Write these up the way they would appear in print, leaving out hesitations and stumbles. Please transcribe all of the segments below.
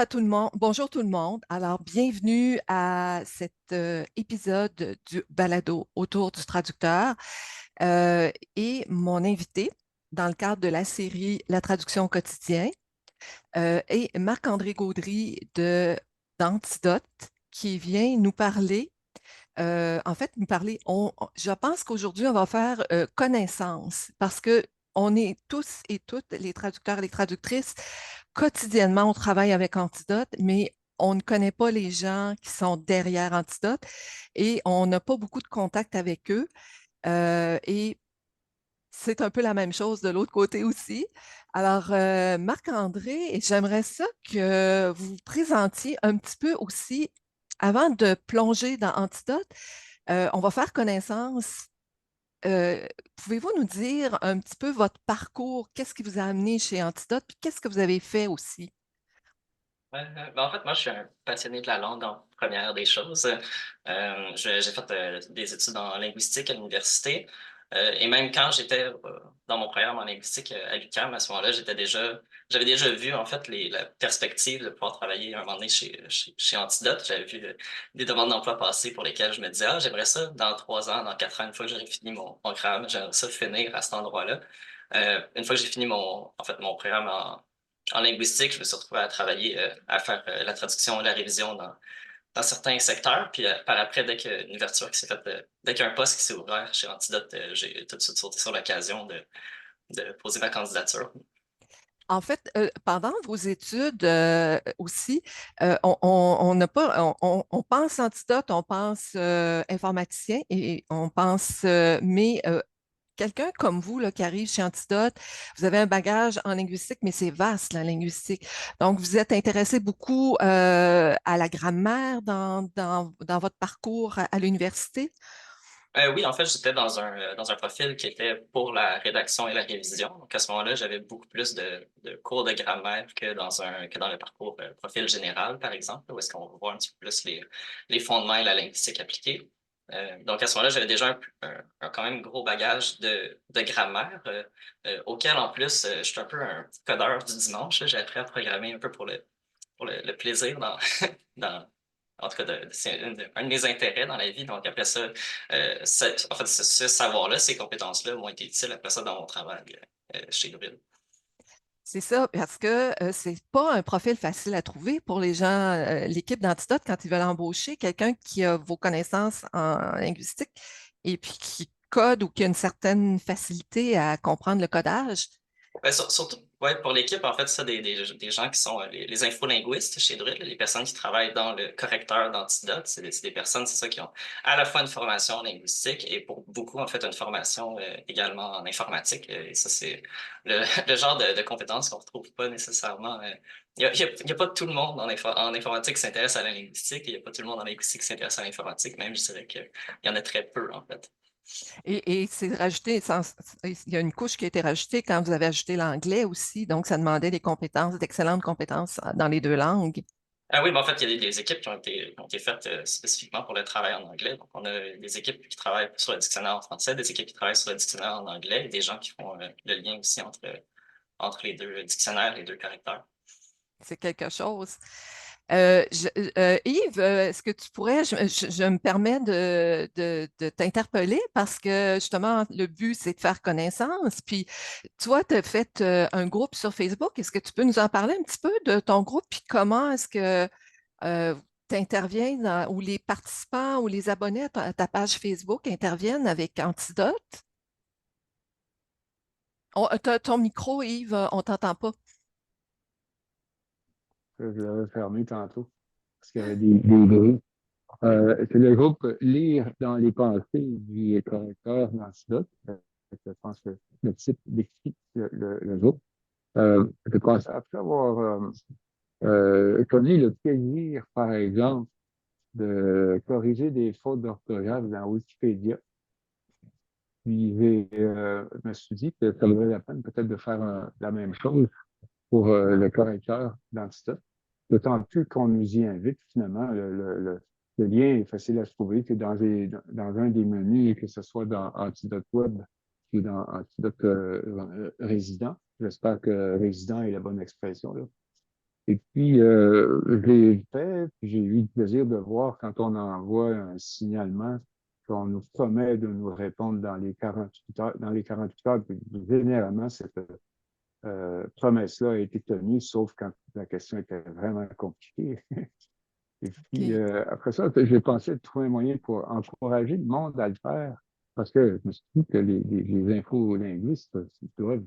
À tout le monde. Bonjour tout le monde. Alors, bienvenue à cet épisode du balado autour du traducteur. Et mon invité, dans le cadre de la série La traduction au quotidien, est Marc-André Gaudry d'Antidote, qui vient nous parler, je pense qu'aujourd'hui, on va faire connaissance parce que on est tous et toutes, les traducteurs et les traductrices, quotidiennement, on travaille avec Antidote, mais on ne connaît pas les gens qui sont derrière Antidote et on n'a pas beaucoup de contact avec eux. Et c'est un peu la même chose de l'autre côté aussi. Alors, Marc-André, j'aimerais ça que vous vous présentiez un petit peu aussi, avant de plonger dans Antidote, on va faire connaissance. Euh, Pouvez-vous nous dire un petit peu votre parcours? Qu'est-ce qui vous a amené chez Antidote? Puis qu'est-ce que vous avez fait aussi? En fait, moi, je suis un passionné de la langue en première des choses. J'ai fait des études en linguistique à l'université. Et même quand j'étais dans mon programme en linguistique à l'UQAM, à ce moment-là, j'avais déjà vu en fait la perspective de pouvoir travailler un moment donné chez Antidote. J'avais vu des demandes d'emploi passer pour lesquelles je me disais, ah, j'aimerais ça dans 3 ans, dans 4 ans, une fois que j'aurai fini mon programme, j'aimerais ça finir à cet endroit-là. Une fois que j'ai fini en fait, mon programme en linguistique, je me suis retrouvé à travailler, à faire la traduction et la révision dans certains secteurs. Puis par après, dès qu'il y a une ouverture qui s'est faite, dès qu'il y a un poste qui s'est ouvert chez Antidote, j'ai tout de suite sauté sur l'occasion de poser ma candidature. En fait, pendant vos études aussi, on n'a pas, on pense antidote, on pense informaticien et on pense, mais quelqu'un comme vous là, qui arrive chez Antidote, vous avez un bagage en linguistique, mais c'est vaste la linguistique. Donc, vous êtes intéressé beaucoup à la grammaire dans votre parcours à l'université. Oui, en fait, j'étais dans un profil qui était pour la rédaction et la révision. Donc, à ce moment-là, j'avais beaucoup plus de cours de grammaire que dans le parcours profil général, par exemple, où est-ce qu'on voit un petit peu plus les fondements et la linguistique appliquée. Donc, à ce moment-là, j'avais déjà un quand même gros bagage de grammaire, auquel, en plus, je suis un peu un petit codeur du dimanche, là. J'ai appris à programmer un peu pour le plaisir dans, en tout cas, c'est un de mes intérêts dans la vie. Donc, après ça, en fait, ce savoir-là, ces compétences-là m'ont été utiles après ça dans mon travail chez Druid. C'est ça, parce que c'est pas un profil facile à trouver pour les gens, l'équipe d'Antidote, quand ils veulent embaucher quelqu'un qui a vos connaissances en linguistique et puis qui code ou qui a une certaine facilité à comprendre le codage. Ouais, surtout ouais, pour l'équipe, en fait, ça, des gens qui sont les infolinguistes chez Druid, là, les personnes qui travaillent dans le correcteur d'Antidote, c'est des personnes, c'est ça, qui ont à la fois une formation linguistique et pour beaucoup, en fait, une formation également en informatique. Et ça, c'est le genre de compétences qu'on retrouve pas nécessairement. Il y a pas tout le monde en informatique qui s'intéresse à la linguistique et il n'y a pas tout le monde en linguistique qui s'intéresse à l'informatique. Même, je dirais qu'il y en a très peu, en fait. Et c'est rajouté, il y a une couche qui a été rajoutée quand vous avez ajouté l'anglais aussi, donc ça demandait des compétences, d'excellentes compétences dans les deux langues. Ah oui, ben en fait, il y a des équipes qui ont été faites spécifiquement pour le travail en anglais. Donc, on a des équipes qui travaillent sur le dictionnaire en français, des équipes qui travaillent sur le dictionnaire en anglais et des gens qui font le lien aussi entre les deux dictionnaires, les deux caractères. C'est quelque chose. Yves, est-ce que tu pourrais, je me permets de t'interpeller parce que justement, le but, c'est de faire connaissance. Puis toi, tu as fait un groupe sur Facebook. Est-ce que tu peux nous en parler un petit peu de ton groupe? Puis comment est-ce que tu interviens ou les participants ou les abonnés à ta page Facebook interviennent avec Antidote? Ton micro, Yves, on t'entend pas. Je l'avais fermé tantôt parce qu'il y avait des bruits. C'est le groupe Lire dans les pensées du correcteur Lancelot. Je pense que le titre décrit le groupe. Je pense, après avoir connu le plaisir, par exemple, de corriger des fautes d'orthographe dans Wikipédia, puis je me suis dit que ça valait la peine peut-être de faire la même chose pour le correcteur d'Antidote. D'autant plus qu'on nous y invite, finalement, le lien est facile à trouver que dans un des menus, que ce soit dans Antidote Web ou dans Antidote Résident. J'espère que Résident est la bonne expression, là. Et puis, j'ai fait, puis j'ai eu le plaisir de voir quand on envoie un signalement qu'on nous promet de nous répondre dans les 48 heures, dans les 48 heures, puis généralement, cette promesse-là a été tenue, sauf quand la question était vraiment compliquée. Et puis, OK. après ça, j'ai pensé de trouver un moyen pour encourager le monde à le faire, parce que je me suis dit que les infolinguistes doivent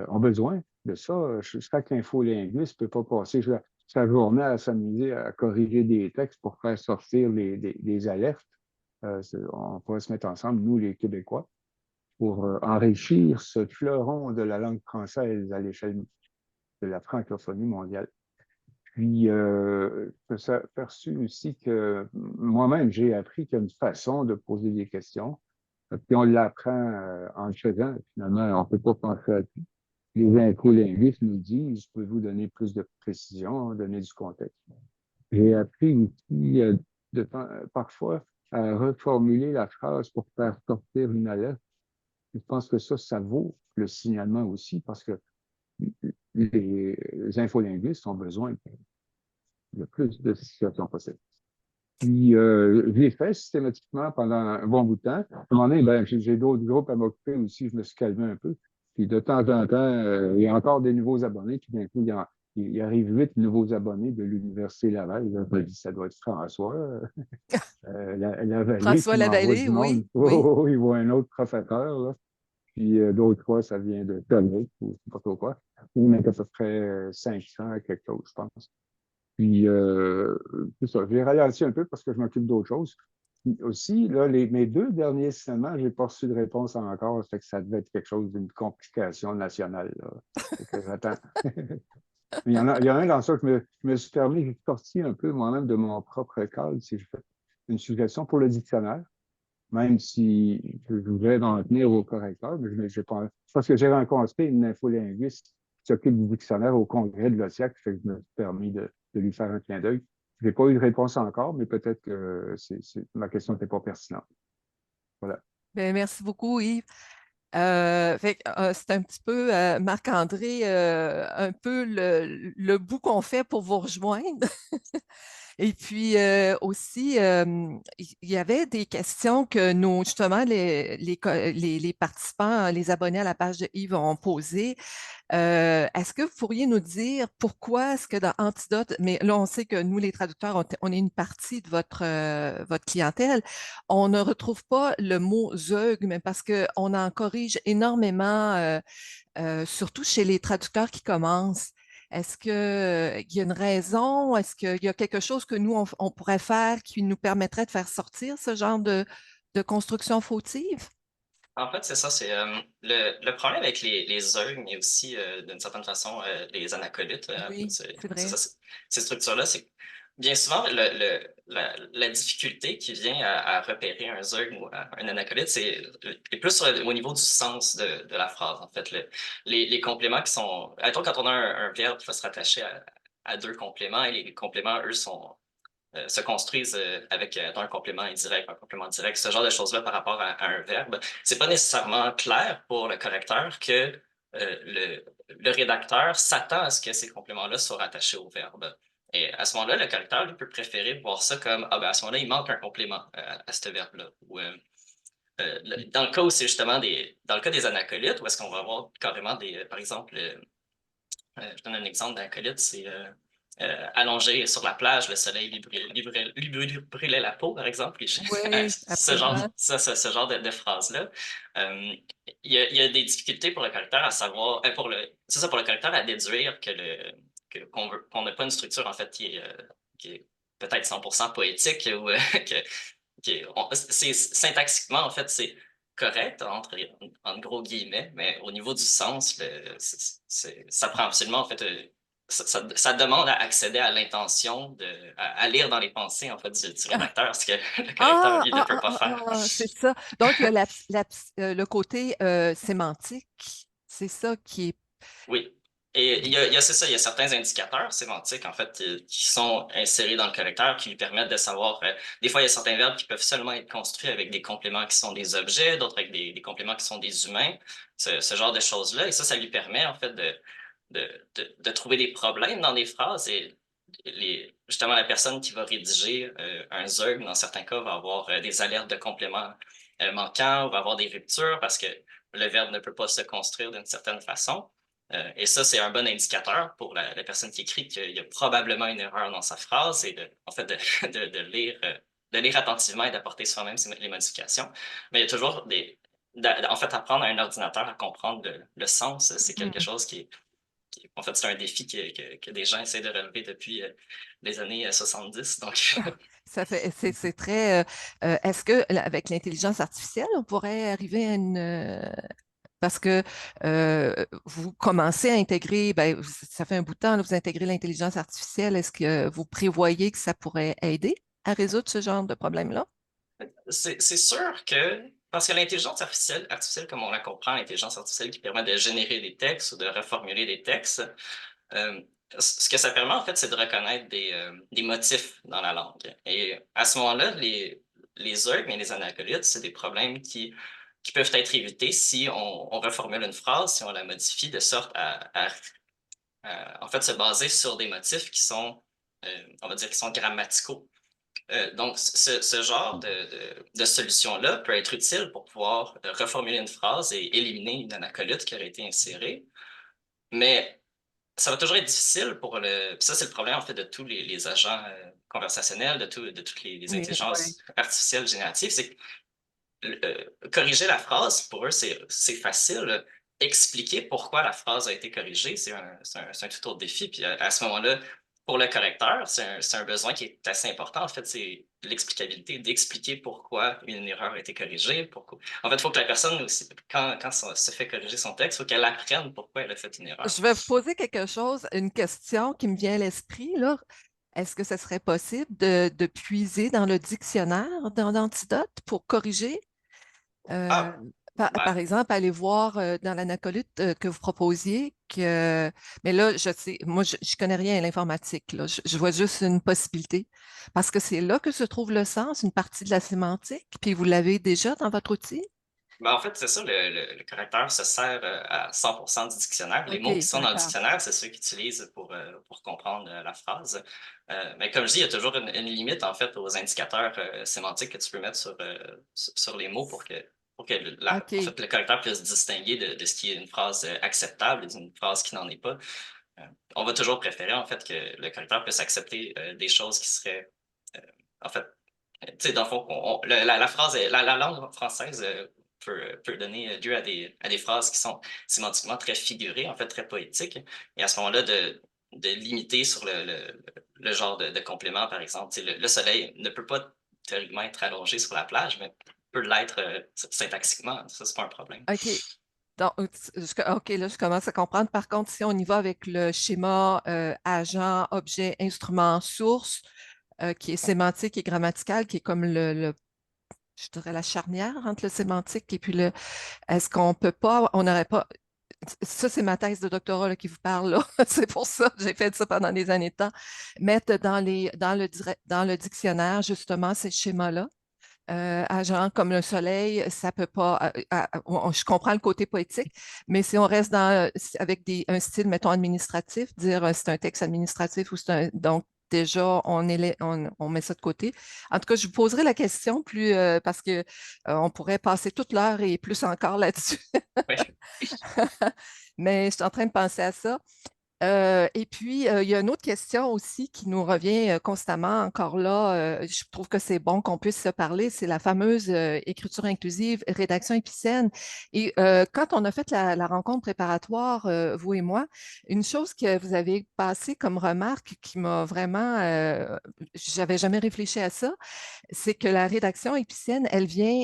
ont besoin de ça. Chaque infolinguiste ne peut pas passer sa journée à s'amuser à corriger des textes pour faire sortir les alertes. On pourrait se mettre ensemble, nous, les Québécois, pour enrichir ce fleuron de la langue française à l'échelle de la francophonie mondiale. Puis, je me suis aperçu aussi que moi-même, j'ai appris qu'il y a une façon de poser des questions. Puis on l'apprend en le faisant. Finalement, on ne peut pas penser à tout. Les infolinguistes nous disent, pouvez-vous donner plus de précision, donner du contexte. J'ai appris aussi parfois à reformuler la phrase pour faire sortir une alerte. Je pense que ça vaut le signalement aussi parce que les infolinguistes ont besoin de plus de situations possibles. Puis, je l'ai fait systématiquement pendant un bon bout de temps. À un moment donné, ben, j'ai d'autres groupes à m'occuper aussi, je me suis calmé un peu. Puis, de temps en temps, il y a encore des nouveaux abonnés. Puis, d'un coup, il arrive 8 nouveaux abonnés de l'Université Laval. Là, je me dis, ça doit être François, la vallée François qui m'envoie Lavallée, du monde. oui, oui. Oh, il voit un autre professeur, là. Puis, d'autres fois, ça vient de Québec ou je sais pas trop quoi. Il y en a à peu près 500, quelque chose, je pense. Puis, c'est ça, j'ai ralenti un peu parce que je m'occupe d'autres choses. Puis aussi, là, mes 2 derniers signalements, j'ai pas reçu de réponse encore. Ça fait que ça devait être quelque chose d'une complication nationale, là. Fait que j'attends. Mais il y en a un dans ça que je me suis permis, j'ai sorti un peu moi-même de mon propre cadre, si je fais une suggestion pour le dictionnaire, même si je voudrais en tenir au correcteur, mais j'ai pas. Parce que j'ai rencontré une infolinguiste qui s'occupe du dictionnaire au congrès de l'OSIAC, fait que je me suis permis de lui faire un clin d'œil. Je n'ai pas eu de réponse encore, mais peut-être que ma question n'était pas pertinente. Voilà. Ben, merci beaucoup, Yves. C'est un petit peu, Marc-André, un peu le bout qu'on fait pour vous rejoindre. Et puis aussi, il y avait des questions que nous, justement, les participants, les abonnés à la page de Yves ont posées. Est-ce que vous pourriez nous dire pourquoi est-ce que dans Antidote, mais là, on sait que nous, les traducteurs, on est une partie de votre clientèle, on ne retrouve pas le mot zeugme parce qu'on en corrige énormément, surtout chez les traducteurs qui commencent. Est-ce qu'il y a une raison? Est-ce qu'il y a quelque chose que nous, on pourrait faire qui nous permettrait de faire sortir ce genre de construction fautive? En fait, c'est ça, c'est le problème avec les œuvres, mais aussi d'une certaine façon les anacolytes, Oui, c'est c'est vrai. ça, ces structures-là, c'est que bien souvent la difficulté qui vient à repérer un zeug ou un anacolyte, est plus au niveau du sens de la phrase. En fait, les compléments qui sont, admettons, quand on a un verbe qui va se rattacher à 2 compléments, et les compléments, eux, se construisent avec un complément indirect, un complément direct, ce genre de choses-là par rapport à un verbe. C'est pas nécessairement clair pour le correcteur que le rédacteur s'attend à ce que ces compléments-là soient rattachés au verbe. Et à ce moment-là, le correcteur lui, peut préférer voir ça comme ah ben à ce moment-là, il manque un complément à ce verbe-là. Ou, dans le cas où c'est justement dans le cas des anacolytes, où est-ce qu'on va avoir carrément par exemple, je donne un exemple d'anacolyte, c'est allongé sur la plage, le soleil lui brûlait la peau, par exemple. Oui, absolument. Ce genre de phrase-là. Euh, il y a des difficultés pour le correcteur à savoir, c'est ça, pour le correcteur à déduire qu'on n'a pas une structure, en fait, qui est peut-être 100% poétique ou syntaxiquement, en fait, c'est correct, entre gros guillemets, mais au niveau du sens, ça prend absolument, en fait, ça demande à accéder à l'intention, à lire dans les pensées, en fait, du rédacteur, ce que le correcteur, lui, ne peut pas faire. C'est ça. Donc, il y a le côté sémantique. C'est ça qui est. Oui. Et c'est ça, il y a certains indicateurs sémantiques, en fait, qui sont insérés dans le correcteur, qui lui permettent de savoir, des fois, il y a certains verbes qui peuvent seulement être construits avec des compléments qui sont des objets, d'autres avec des compléments qui sont des humains, ce genre de choses-là. Et ça lui permet, en fait, de trouver des problèmes dans des phrases et justement, la personne qui va rédiger un ZEUG, dans certains cas, va avoir des alertes de compléments manquants, va avoir des ruptures parce que le verbe ne peut pas se construire d'une certaine façon. Et ça, c'est un bon indicateur pour la personne qui écrit qu'il y a probablement une erreur dans sa phrase et en fait, de lire attentivement et d'apporter soi-même les modifications. Mais il y a toujours en fait, apprendre à un ordinateur à comprendre le sens, c'est quelque chose en fait, c'est un défi que des gens essaient de relever depuis les années 70. Donc, C'est très. Est-ce que avec l'intelligence artificielle, on pourrait arriver à parce que vous commencez à intégrer, ben, ça fait un bout de temps, là, vous intégrez l'intelligence artificielle. Est-ce que vous prévoyez que ça pourrait aider à résoudre ce genre de problème-là? c'est sûr que, parce que l'intelligence artificielle, comme on la comprend, l'intelligence artificielle qui permet de générer des textes ou de reformuler des textes, euh, ce que ça permet, en fait, c'est de reconnaître des motifs dans la langue. Et à ce moment-là, les EUG et les anacolites, c'est des problèmes qui peuvent être évités si on reformule une phrase, si on la modifie de sorte en fait, se baser sur des motifs qui sont, on va dire, qui sont grammaticaux. Donc, ce genre de solution-là peut être utile pour pouvoir reformuler une phrase et éliminer une anacolute qui aurait été insérée. Mais ça va toujours être difficile pour puis ça, c'est le problème, en fait, de tous les agents conversationnels, de toutes les Oui, ouais. intelligences artificielles génératives, c'est que corriger la phrase, pour eux, c'est facile. Expliquer pourquoi la phrase a été corrigée, c'est un tout autre défi. Puis à ce moment-là, pour le correcteur, c'est un besoin qui est assez important. En fait, c'est l'explicabilité, d'expliquer pourquoi une erreur a été corrigée. En fait, il faut que la personne aussi, quand se fait corriger son texte, il faut qu'elle apprenne pourquoi elle a fait une erreur. Je vais vous poser quelque chose, une question qui me vient à l'esprit, là. Est-ce que ce serait possible de puiser dans le dictionnaire d'Antidote pour corriger? Euh, Ah, par ben, exemple, aller voir dans l'anacolute que vous proposiez mais là, je sais, moi, je ne connais rien à l'informatique, là. Je vois juste une possibilité. Parce que c'est là que se trouve le sens, une partie de la sémantique, puis vous l'avez déjà dans votre outil? en fait, c'est ça, le correcteur se sert à 100% du dictionnaire. Les OK, mots qui sont dans le d'accord. dictionnaire, c'est ceux qu'ils utilisent pour comprendre la phrase. Mais comme je dis, il y a toujours une limite, en fait, aux indicateurs sémantiques que tu peux mettre sur les mots pour que en OK. fait, le correcteur puisse distinguer de ce qui est une phrase acceptable et d'une phrase qui n'en est pas. Euh, on va toujours préférer, en fait, que le correcteur puisse accepter des choses qui seraient, en fait, tu sais, dans le fond, la phrase, la langue française peut donner lieu à des phrases qui sont sémantiquement très figurées, en fait, très poétiques. Et à ce moment-là, de limiter sur le genre de complément, par exemple. Tu sais, le soleil ne peut pas théoriquement être allongé sur la plage, mais peut l'être syntaxiquement. Ça, c'est pas un problème. OK. Donc, OK, là, je commence à comprendre. Par contre, si on y va avec le schéma agent, objet, instrument, source, qui est sémantique et grammatical, qui est comme je dirais la charnière entre le sémantique et puis est-ce qu'on peut pas, on n'aurait pas, ça c'est ma thèse de doctorat là, qui vous parle là, c'est pour ça que j'ai fait ça pendant des années de temps, mettre dans le dictionnaire justement ces schémas-là. Agent comme le soleil, ça peut pas. Je comprends le côté poétique, mais si on reste avec un style, mettons, administratif, dire c'est un texte administratif ou donc déjà on met ça de côté. En tout cas, je vous poserai la question plus parce que on pourrait passer toute l'heure et plus encore là-dessus. Oui. Mais je suis en train de penser à ça. Et puis, il y a une autre question aussi qui nous revient constamment encore là. Je trouve que c'est bon qu'on puisse se parler. C'est la fameuse écriture inclusive, rédaction épicène. Et quand on a fait la rencontre préparatoire, vous et moi, une chose que vous avez passée comme remarque qui m'a vraiment, j'avais jamais réfléchi à ça, c'est que la rédaction épicène, elle vient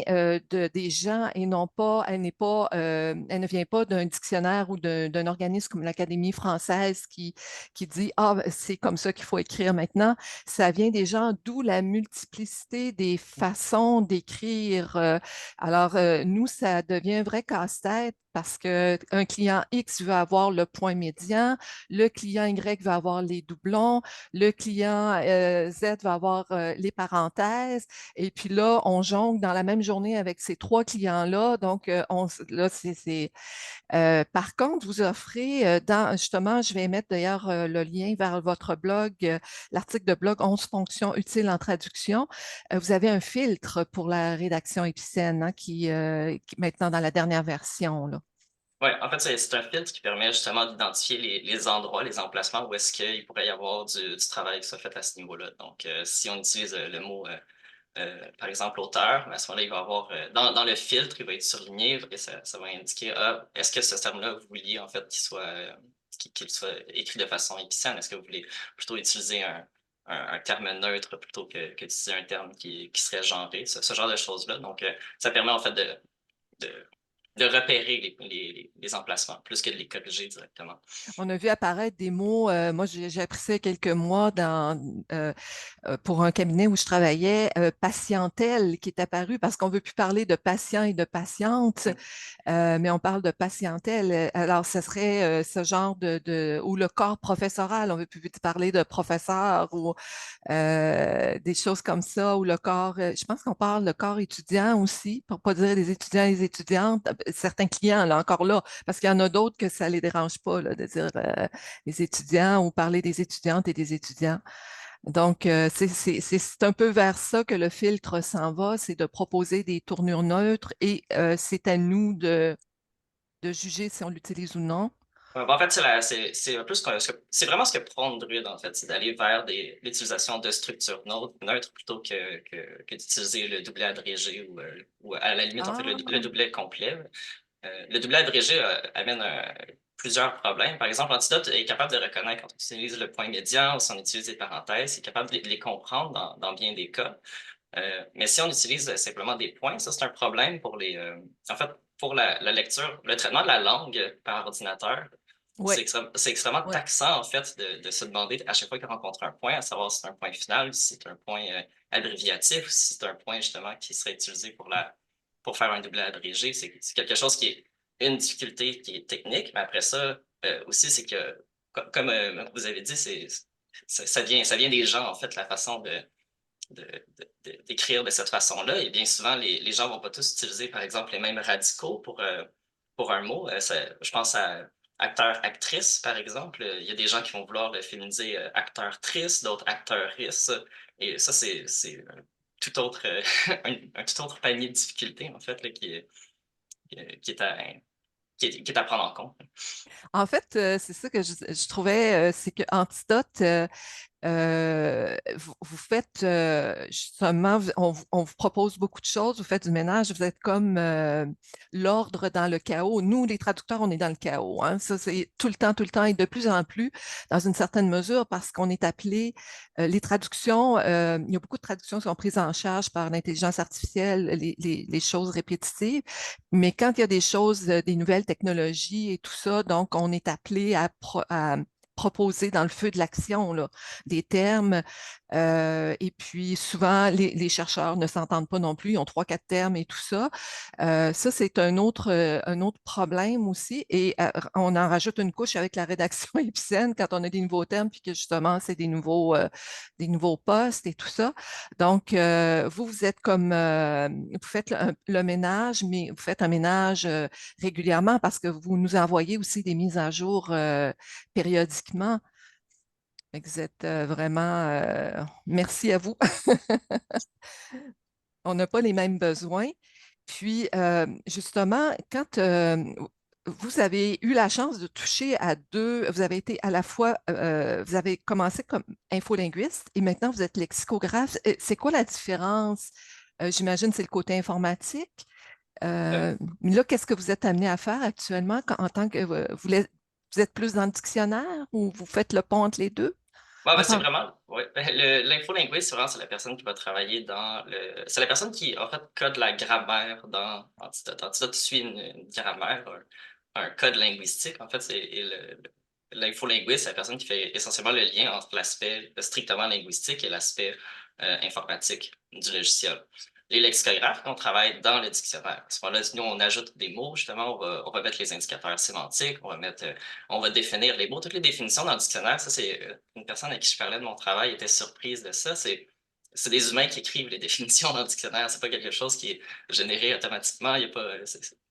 des gens et non pas, elle ne vient pas d'un dictionnaire ou d'un organisme comme l'Académie française qui dit ah c'est comme ça qu'il faut écrire maintenant. Ça vient des gens, d'où la multiplicité des façons d'écrire. Alors nous, ça devient un vrai casse-tête parce qu'un client X veut avoir le point médian, le client Y va avoir les doublons, le client Z va avoir les parenthèses. Et puis là, on jongle dans la même journée avec ces trois clients-là. Donc, là, par contre, vous offrez, justement, je vais mettre d'ailleurs le lien vers votre blog, l'article de blog 11 fonctions utiles en traduction. Vous avez un filtre pour la rédaction épicène, hein, qui maintenant dans la dernière version, là. Oui, en fait, c'est un filtre qui permet justement d'identifier les endroits, les emplacements où est-ce qu'il pourrait y avoir du travail qui soit fait à ce niveau-là. Donc, si on utilise le mot par exemple, auteur, à ce moment-là, il va avoir, dans le filtre, il va être surligné et ça va indiquer, est-ce que ce terme-là, vous vouliez en fait qu'il soit écrit de façon épicène? Est-ce que vous voulez plutôt utiliser un terme neutre plutôt que d'utiliser un terme qui serait genré, ce genre de choses-là. Donc, ça permet en fait de, de repérer les emplacements plus que de les corriger directement. On a vu apparaître des mots, moi j'ai appris ça il y a quelques mois pour un cabinet où je travaillais, patientèle qui est apparu parce qu'on ne veut plus parler de patient et de patiente, mais on parle de patientèle. Alors, ce serait ce genre ou le corps professoral, on ne veut plus parler de professeur ou des choses comme ça, ou le corps, je pense qu'on parle le corps étudiant aussi, pour ne pas dire les étudiants et les étudiantes, certains clients, là, encore là, parce qu'il y en a d'autres que ça ne les dérange pas, là, de dire les étudiants ou parler des étudiantes et des étudiants. Donc, c'est un peu vers ça que le filtre s'en va, c'est de proposer des tournures neutres et c'est à nous de juger si on l'utilise ou non. Ouais, en fait, c'est un peu c'est vraiment ce que prône Druid, en fait, c'est d'aller vers l'utilisation de structures neutres plutôt que d'utiliser le doublet abrégé ou à la limite, en fait, Ah, le doublet complet. Le doublet abrégé amène plusieurs problèmes. Par exemple, l'antidote est capable de reconnaître quand on utilise le point médian ou si on utilise des parenthèses, il est capable de les comprendre dans bien des cas. Mais si on utilise simplement des points, ça, c'est un problème en fait, pour la lecture, le traitement de la langue par ordinateur. oui, C'est extrêmement oui. taxant, en fait, de se demander à chaque fois qu'on rencontre un point, à savoir si c'est un point final, si c'est un point abréviatif, ou si c'est un point, justement, qui serait utilisé pour faire un doublet abrégé. C'est quelque chose qui est une difficulté qui est technique, mais après ça, aussi, c'est que, comme vous avez dit, ça vient des gens, en fait, la façon d'écrire de cette façon-là. Et bien souvent, les gens vont pas tous utiliser, par exemple, les mêmes radicaux pour un mot. Je pense à acteur, actrice, par exemple. Il y a des gens qui vont vouloir le féminiser acteur-trice, d'autres acteur-rice. Et ça, c'est tout autre, un tout autre panier de difficultés, en fait, là, qui est qui est à prendre en compte. En fait, c'est ça que je trouvais, c'est que Antidote, vous faites justement, on vous propose beaucoup de choses, vous faites du ménage, vous êtes comme l'ordre dans le chaos. Nous, les traducteurs, on est dans le chaos, hein. Ça, c'est tout le temps et de plus en plus, dans une certaine mesure, parce qu'on est appelé, les traductions, il y a beaucoup de traductions qui sont prises en charge par l'intelligence artificielle, les choses répétitives, mais quand il y a des choses, des nouvelles technologies et tout ça, donc on est appelé à proposer dans le feu de l'action là, des termes. Et puis souvent, les chercheurs ne s'entendent pas non plus, ils ont trois, quatre termes et tout ça. Ça, c'est un autre problème aussi. Et on en rajoute une couche avec la rédaction épicène quand on a des nouveaux termes, puis que justement, c'est des nouveaux postes et tout ça. Donc, vous êtes comme, vous faites le ménage, mais vous faites un ménage régulièrement parce que vous nous envoyez aussi des mises à jour périodiquement. Fait que vous êtes vraiment, merci à vous. On n'a pas les mêmes besoins. Puis, justement, quand vous avez eu la chance de toucher à deux, vous avez été à la fois, vous avez commencé comme infolinguiste et maintenant vous êtes lexicographe. C'est quoi la différence? J'imagine que c'est le côté informatique. Euh, Mais là, qu'est-ce que vous êtes amené à faire actuellement en tant que vous êtes plus dans le dictionnaire ou vous faites le pont entre les deux? Ouais, ben, En c'est tant- vraiment, ouais. L'infolinguiste, c'est la personne qui va travailler c'est la personne qui, en fait, code la grammaire dans Antidote. Antidote suit une grammaire, un code linguistique. En fait, l'infolinguiste, c'est la personne qui fait essentiellement le lien entre l'aspect strictement linguistique et l'aspect informatique du logiciel. Les lexicographes, on travaille dans le dictionnaire. À ce moment-là, nous, on ajoute des mots, justement, on va mettre les indicateurs sémantiques, on va définir les mots, toutes les définitions dans le dictionnaire. Ça, c'est une personne à qui je parlais de mon travail était surprise de ça. C'est des humains qui écrivent les définitions dans le dictionnaire. C'est pas quelque chose qui est généré automatiquement. Il y a pas,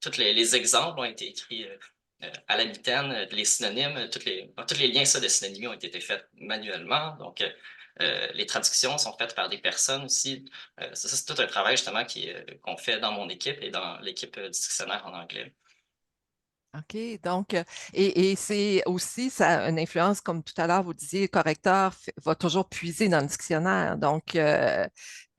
tous les exemples ont été écrits à la mitaine, les synonymes, tous les liens ça, de synonymie ont été faits manuellement. Donc, les traductions sont faites par des personnes aussi. Ça, c'est tout un travail justement qu'on fait dans mon équipe et dans l'équipe du dictionnaire en anglais. OK, donc, et c'est aussi, ça a une influence, comme tout à l'heure, vous disiez, le correcteur va toujours puiser dans le dictionnaire. Donc,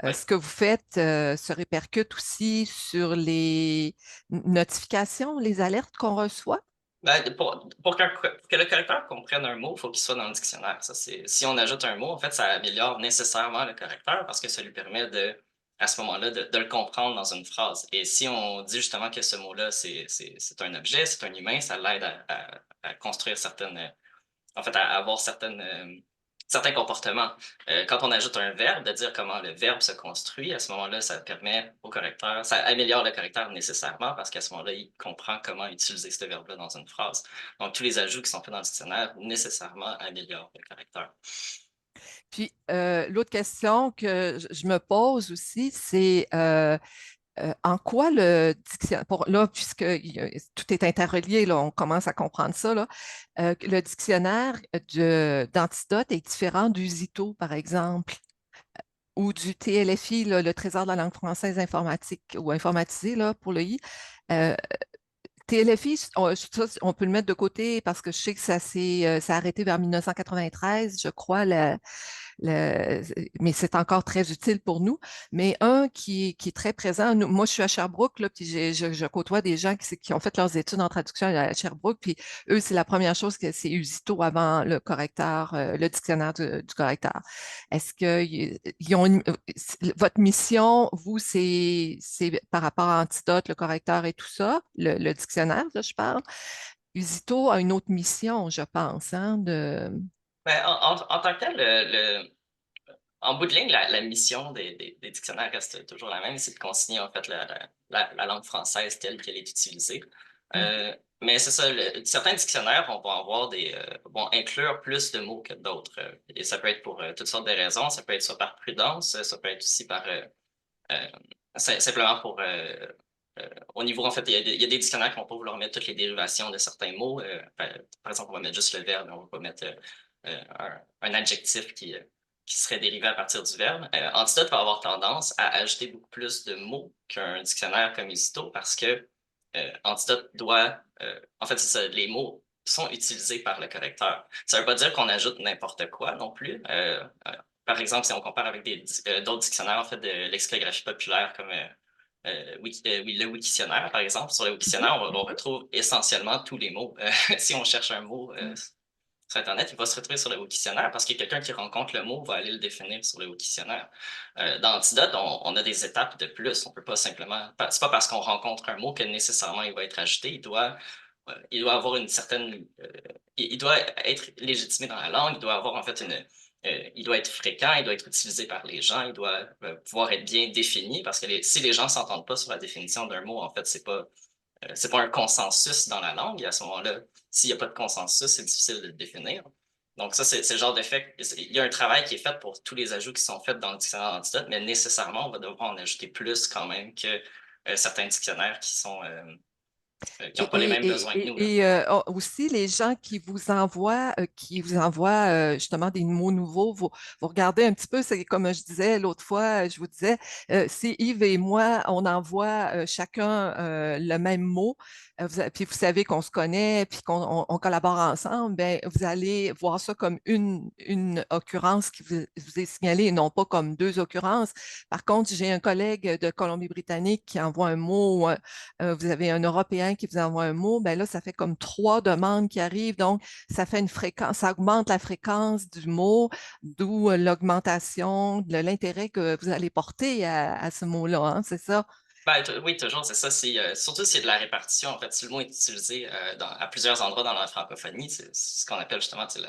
Oui. ce que vous faites se répercute aussi sur les notifications, les alertes qu'on reçoit? Ben, pour que le correcteur comprenne un mot, il faut qu'il soit dans le dictionnaire. Ça, si on ajoute un mot, en fait, ça améliore nécessairement le correcteur parce que ça lui permet à ce moment-là, de le comprendre dans une phrase. Et si on dit justement que ce mot-là, c'est un objet, c'est un humain, ça l'aide à construire en fait, à avoir certains comportements. Quand on ajoute un verbe, de dire comment le verbe se construit, à ce moment-là, ça permet au correcteur, ça améliore le correcteur nécessairement parce qu'à ce moment-là, il comprend comment utiliser ce verbe-là dans une phrase. Donc, tous les ajouts qui sont faits dans le dictionnaire nécessairement améliorent le correcteur. Puis, l'autre question que je me pose aussi, c'est en quoi le dictionnaire, là, puisque tout est interrelié, là, on commence à comprendre ça, là, le dictionnaire d'Antidote est différent du Zito, par exemple, ou du TLFI, là, le Trésor de la langue française informatique ou informatisé là, pour le I. Euh, TLFI, on peut le mettre de côté parce que je sais que ça a arrêté vers 1993, je crois, mais c'est encore très utile pour nous. Mais un qui est très présent, moi je suis à Sherbrooke, là, puis je côtoie des gens qui ont fait leurs études en traduction à Sherbrooke, puis eux, c'est la première chose que c'est Usito avant le correcteur, le dictionnaire du correcteur. Est-ce que votre mission, vous, c'est par rapport à Antidote, le correcteur et tout ça, le dictionnaire, là, je parle. Usito a une autre mission, je pense, hein, Ben, en tant que tel, en bout de ligne, la mission des dictionnaires reste toujours la même, c'est de consigner en fait la langue française telle qu'elle est utilisée. Mais c'est ça, certains dictionnaires vont avoir vont inclure plus de mots que d'autres. Et ça peut être pour toutes sortes de raisons. Ça peut être soit par prudence, ça peut être aussi par euh, simplement pour au niveau, en fait, il y a des dictionnaires qui vont pas vouloir mettre toutes les dérivations de certains mots. Par exemple, on va mettre juste le verbe, mais on va pas mettre un adjectif qui serait dérivé à partir du verbe. Antidote va avoir tendance à ajouter beaucoup plus de mots qu'un dictionnaire comme Isito parce que Antidote en fait, c'est ça, les mots sont utilisés par le correcteur. Ça veut pas dire qu'on ajoute n'importe quoi non plus. Par exemple, si on compare avec d'autres dictionnaires en fait, de lexicographie populaire comme oui, le Wiktionnaire, par exemple. Sur le Wiktionnaire, on retrouve essentiellement tous les mots. Si on cherche un mot sur Internet, il va se retrouver sur le Wiktionnaire parce que quelqu'un qui rencontre le mot va aller le définir sur le Wiktionnaire. Dans Antidote, on a des étapes de plus. On peut pas simplement. C'est pas parce qu'on rencontre un mot que nécessairement il va être ajouté. Il doit avoir une certaine. Il doit être légitimé dans la langue. Il doit avoir en fait il doit être fréquent, il doit être utilisé par les gens, il doit pouvoir être bien défini parce que si les gens s'entendent pas sur la définition d'un mot, en fait, c'est pas un consensus dans la langue. Et à ce moment-là, s'il n'y a pas de consensus, c'est difficile de le définir. Donc ça, c'est le genre d'effet. Il y a un travail qui est fait pour tous les ajouts qui sont faits dans le dictionnaire Antidote, mais nécessairement, on va devoir en ajouter plus quand même que certains dictionnaires qui n'ont pas les mêmes besoins que nous, là. Aussi, les gens qui vous envoient justement des mots nouveaux, vous regardez un petit peu, c'est comme je disais l'autre fois, je vous disais, si Yves et moi, on envoie chacun le même mot, puis vous savez qu'on se connaît, puis qu'on collabore ensemble, ben, vous allez voir ça comme une occurrence qui vous est signalée et non pas comme deux occurrences. Par contre, j'ai un collègue de Colombie-Britannique qui envoie un mot, vous avez un Européen qui vous envoie un mot, ben là, ça fait comme trois demandes qui arrivent. Donc, ça fait une fréquence, ça augmente la fréquence du mot, d'où l'augmentation de l'intérêt que vous allez porter à ce mot-là, hein, c'est ça? Ben, oui, toujours, c'est ça. Surtout s'il y a de la répartition, en fait, si le mot est utilisé à plusieurs endroits dans la francophonie, c'est ce qu'on appelle justement tu sais,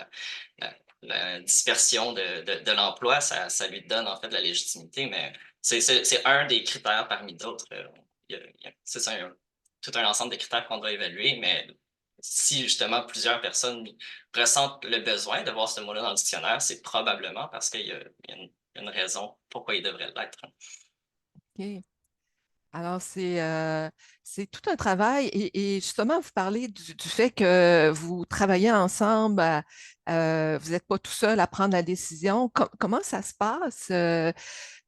la dispersion de l'emploi, ça lui donne en fait de la légitimité, mais c'est un des critères parmi d'autres. C'est ça, tout un ensemble de critères qu'on doit évaluer, mais si justement plusieurs personnes ressentent le besoin de voir ce mot-là dans le dictionnaire, c'est probablement parce qu'il y a une raison pourquoi il devrait l'être. OK. Alors, c'est tout un travail et justement, vous parlez du fait que vous travaillez ensemble, vous n'êtes pas tout seul à prendre la décision. Comment ça se passe?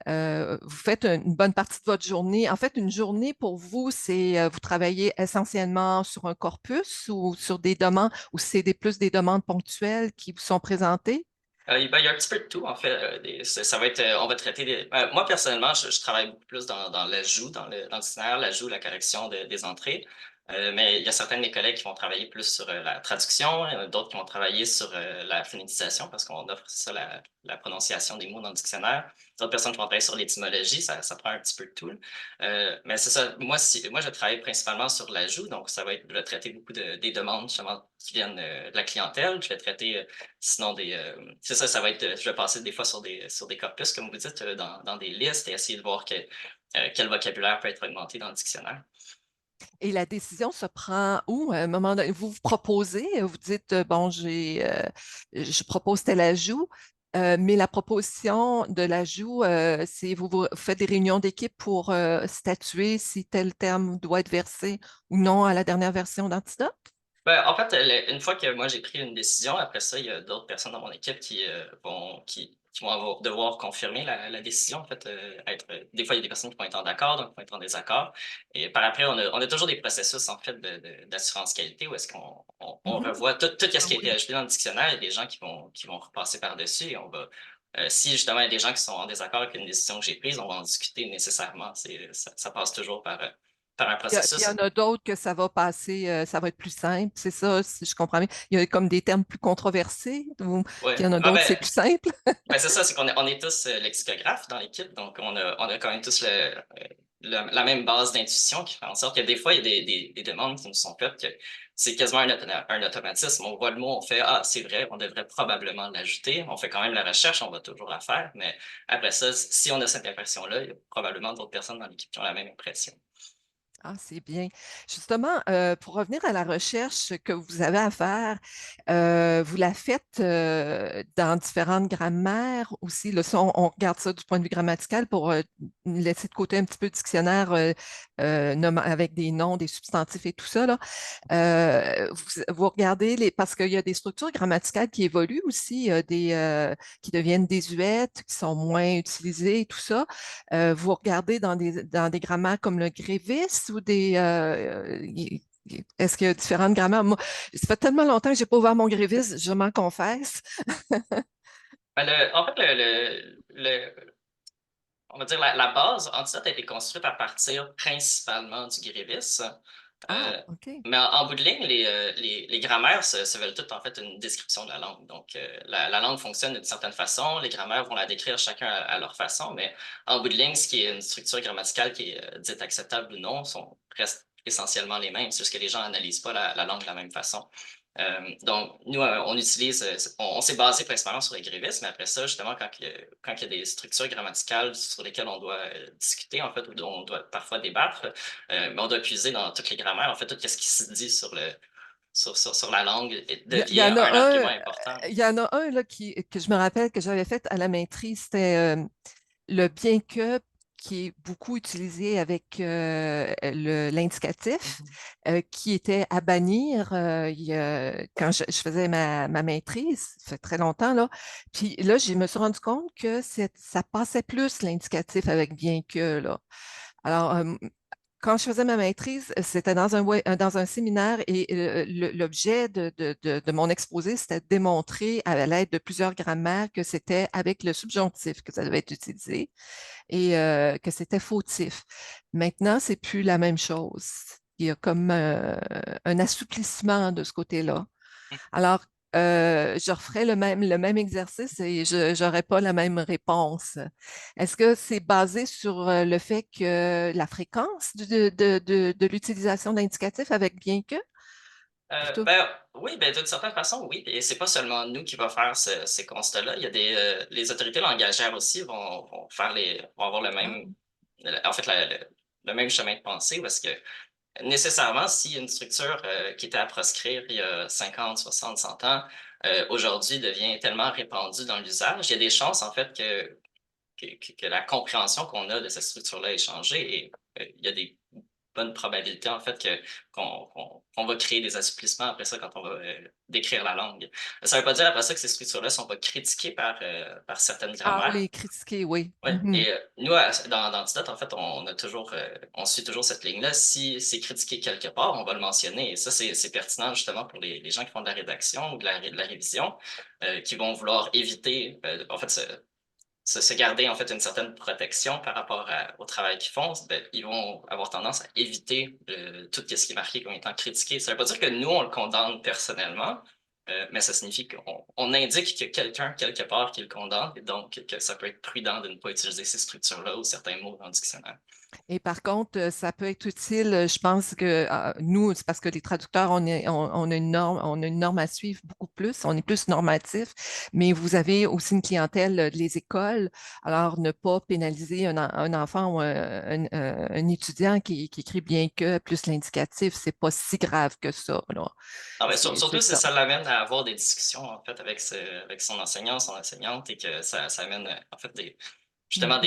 Vous faites une bonne partie de votre journée. En fait, une journée pour vous, c'est vous travaillez essentiellement sur un corpus ou sur des demandes, ou c'est plus des demandes ponctuelles qui vous sont présentées? Ben, il y a un petit peu de tout, en fait. Ça va être, on va traiter moi, personnellement, je travaille beaucoup plus dans l'ajout, dans le dictionnaire, l'ajout, la correction des entrées. Mais il y a certains de mes collègues qui vont travailler plus sur la traduction, il y en a d'autres qui vont travailler sur la phonétisation, parce qu'on offre ça, la prononciation des mots dans le dictionnaire. D'autres personnes qui vont travailler sur l'étymologie, ça prend un petit peu de tout. Mais c'est ça, moi, je travaille principalement sur l'ajout, donc ça va être de traiter beaucoup des demandes justement qui viennent de la clientèle. Je vais traiter sinon c'est ça, ça va être, je vais passer des fois sur des corpus, comme vous dites, dans des listes et essayer de voir quel vocabulaire peut être augmenté dans le dictionnaire. Et la décision se prend où? À un moment donné, vous vous proposez, vous dites, bon, je propose tel ajout, mais la proposition de l'ajout, c'est vous faites des réunions d'équipe pour statuer si tel terme doit être versé ou non à la dernière version d'Antidote? Ben, en fait, une fois que moi j'ai pris une décision, après ça, il y a d'autres personnes dans mon équipe qui vont devoir confirmer la décision. En fait, des fois, il y a des personnes qui vont être en accord, donc qui vont être en désaccord. Et par après, on a toujours des processus en fait d'assurance qualité où est-ce qu'on Mhm. revoit tout ce Ah qui a été oui. ajouté dans le dictionnaire. Il y a des gens qui vont repasser par-dessus et on va. Si justement il y a des gens qui sont en désaccord avec une décision que j'ai prise, on va en discuter nécessairement. Ça passe toujours par un Il y processus. en a d'autres que ça va passer, ça va être plus simple, c'est ça, si je comprends bien. Il y a comme des termes plus controversés, ou Ouais. puis il y en a Ah d'autres, c'est ben, plus simple. Ben c'est ça, c'est qu'on est tous lexicographes dans l'équipe, donc on a quand même tous la même base d'intuition qui fait en sorte que des fois, il y a des demandes qui nous sont faites que c'est quasiment un automatisme. On voit le mot, on fait ah, c'est vrai, on devrait probablement l'ajouter. On fait quand même la recherche, on va toujours la faire, mais après ça, si on a cette impression-là, il y a probablement d'autres personnes dans l'équipe qui ont la même impression. Ah, c'est bien. Justement, pour revenir à la recherche que vous avez à faire, vous la faites dans différentes grammaires aussi. Là, ça, on regarde ça du point de vue grammatical pour laisser de côté un petit peu le dictionnaire avec des noms, des substantifs et tout ça, là. Vous regardez parce qu'il y a des structures grammaticales qui évoluent aussi, qui deviennent désuètes, qui sont moins utilisées et tout ça. Vous regardez dans des grammaires comme le grévis ou est-ce qu'il y a différentes grammaires? Moi, ça fait tellement longtemps que je n'ai pas ouvert mon grévis, je m'en confesse. Ben, en fait, on va dire la base antidote a été construite à partir principalement du grévis. Ah, Euh, OK. mais en bout de ligne, les grammaires se veulent toutes en fait une description de la langue. Donc, la langue fonctionne d'une certaine façon, les grammaires vont la décrire chacun à leur façon, mais en bout de ligne, ce qui est une structure grammaticale qui est dite acceptable ou non, restent essentiellement les mêmes. C'est juste que les gens n'analysent pas la langue de la même façon. Donc, nous, on s'est basé principalement sur les grévismes, mais après ça, justement, quand il y a des structures grammaticales sur lesquelles on doit discuter, en fait, ou dont on doit parfois débattre, mais on doit puiser dans toutes les grammaires. En fait, tout ce qui se dit sur la langue Il y devient en un a argument un, important. il y en a un là, que je me rappelle que j'avais fait à la maîtrise, c'était le bien que qui est beaucoup utilisé avec l'indicatif, qui était à bannir quand je faisais ma maîtrise, ça fait très longtemps, là. Puis là, je me suis rendu compte que ça passait plus l'indicatif avec bien que, là. Alors, quand je faisais ma maîtrise, c'était dans un séminaire et l'objet de mon exposé, c'était de démontrer à l'aide de plusieurs grammaires que c'était avec le subjonctif que ça devait être utilisé et que c'était fautif. Maintenant, c'est plus la même chose. Il y a comme un assouplissement de ce côté-là. Alors, je referai le même exercice et je n'aurai pas la même réponse. Est-ce que c'est basé sur le fait que la fréquence de l'utilisation d'indicatifs avec bien que? plutôt? Ben, oui, ben, d'une certaine façon, oui. Et c'est pas seulement nous qui va faire ces constats-là. Il y a les autorités langagières aussi vont avoir Ah, en fait, le même chemin de pensée parce que nécessairement, si une structure qui était à proscrire il y a 50, 60, 100 ans, aujourd'hui devient tellement répandue dans l'usage, il y a des chances, en fait, que la compréhension qu'on a de cette structure-là ait changé et il y a des bonnes probabilités, en fait, qu'on va créer des assouplissements après ça quand on va décrire la langue. Ça ne veut pas dire après ça que ces structures-là ne sont pas critiquées par certaines ah grammaires. oui, critiquer, oui. Oui, Mhm. et nous, dans Antidote, en fait, on suit toujours cette ligne-là. Si c'est critiqué quelque part, on va le mentionner. Et ça, c'est pertinent justement pour les gens qui font de la rédaction ou de la révision, qui vont vouloir éviter, en fait, se garder en fait une certaine protection par rapport au travail qu'ils font. Ben, ils vont avoir tendance à éviter tout ce qui est marqué comme étant critiqué. Ça ne veut pas dire que nous, on le condamne personnellement, mais ça signifie qu'on indique qu'il y a quelqu'un quelque part qui le condamne et donc que ça peut être prudent de ne pas utiliser ces structures-là ou certains mots dans le dictionnaire. Et par contre, ça peut être utile, je pense que nous, c'est parce que les traducteurs, on a une norme, on a une norme à suivre beaucoup plus, on est plus normatif, mais vous avez aussi une clientèle des écoles, alors ne pas pénaliser un enfant ou un étudiant qui écrit bien que plus l'indicatif, c'est pas si grave que ça, là. Non, mais C'est surtout si ça. ça l'amène à avoir des discussions en fait avec son enseignant, son enseignante et que ça amène en fait justement Mhm.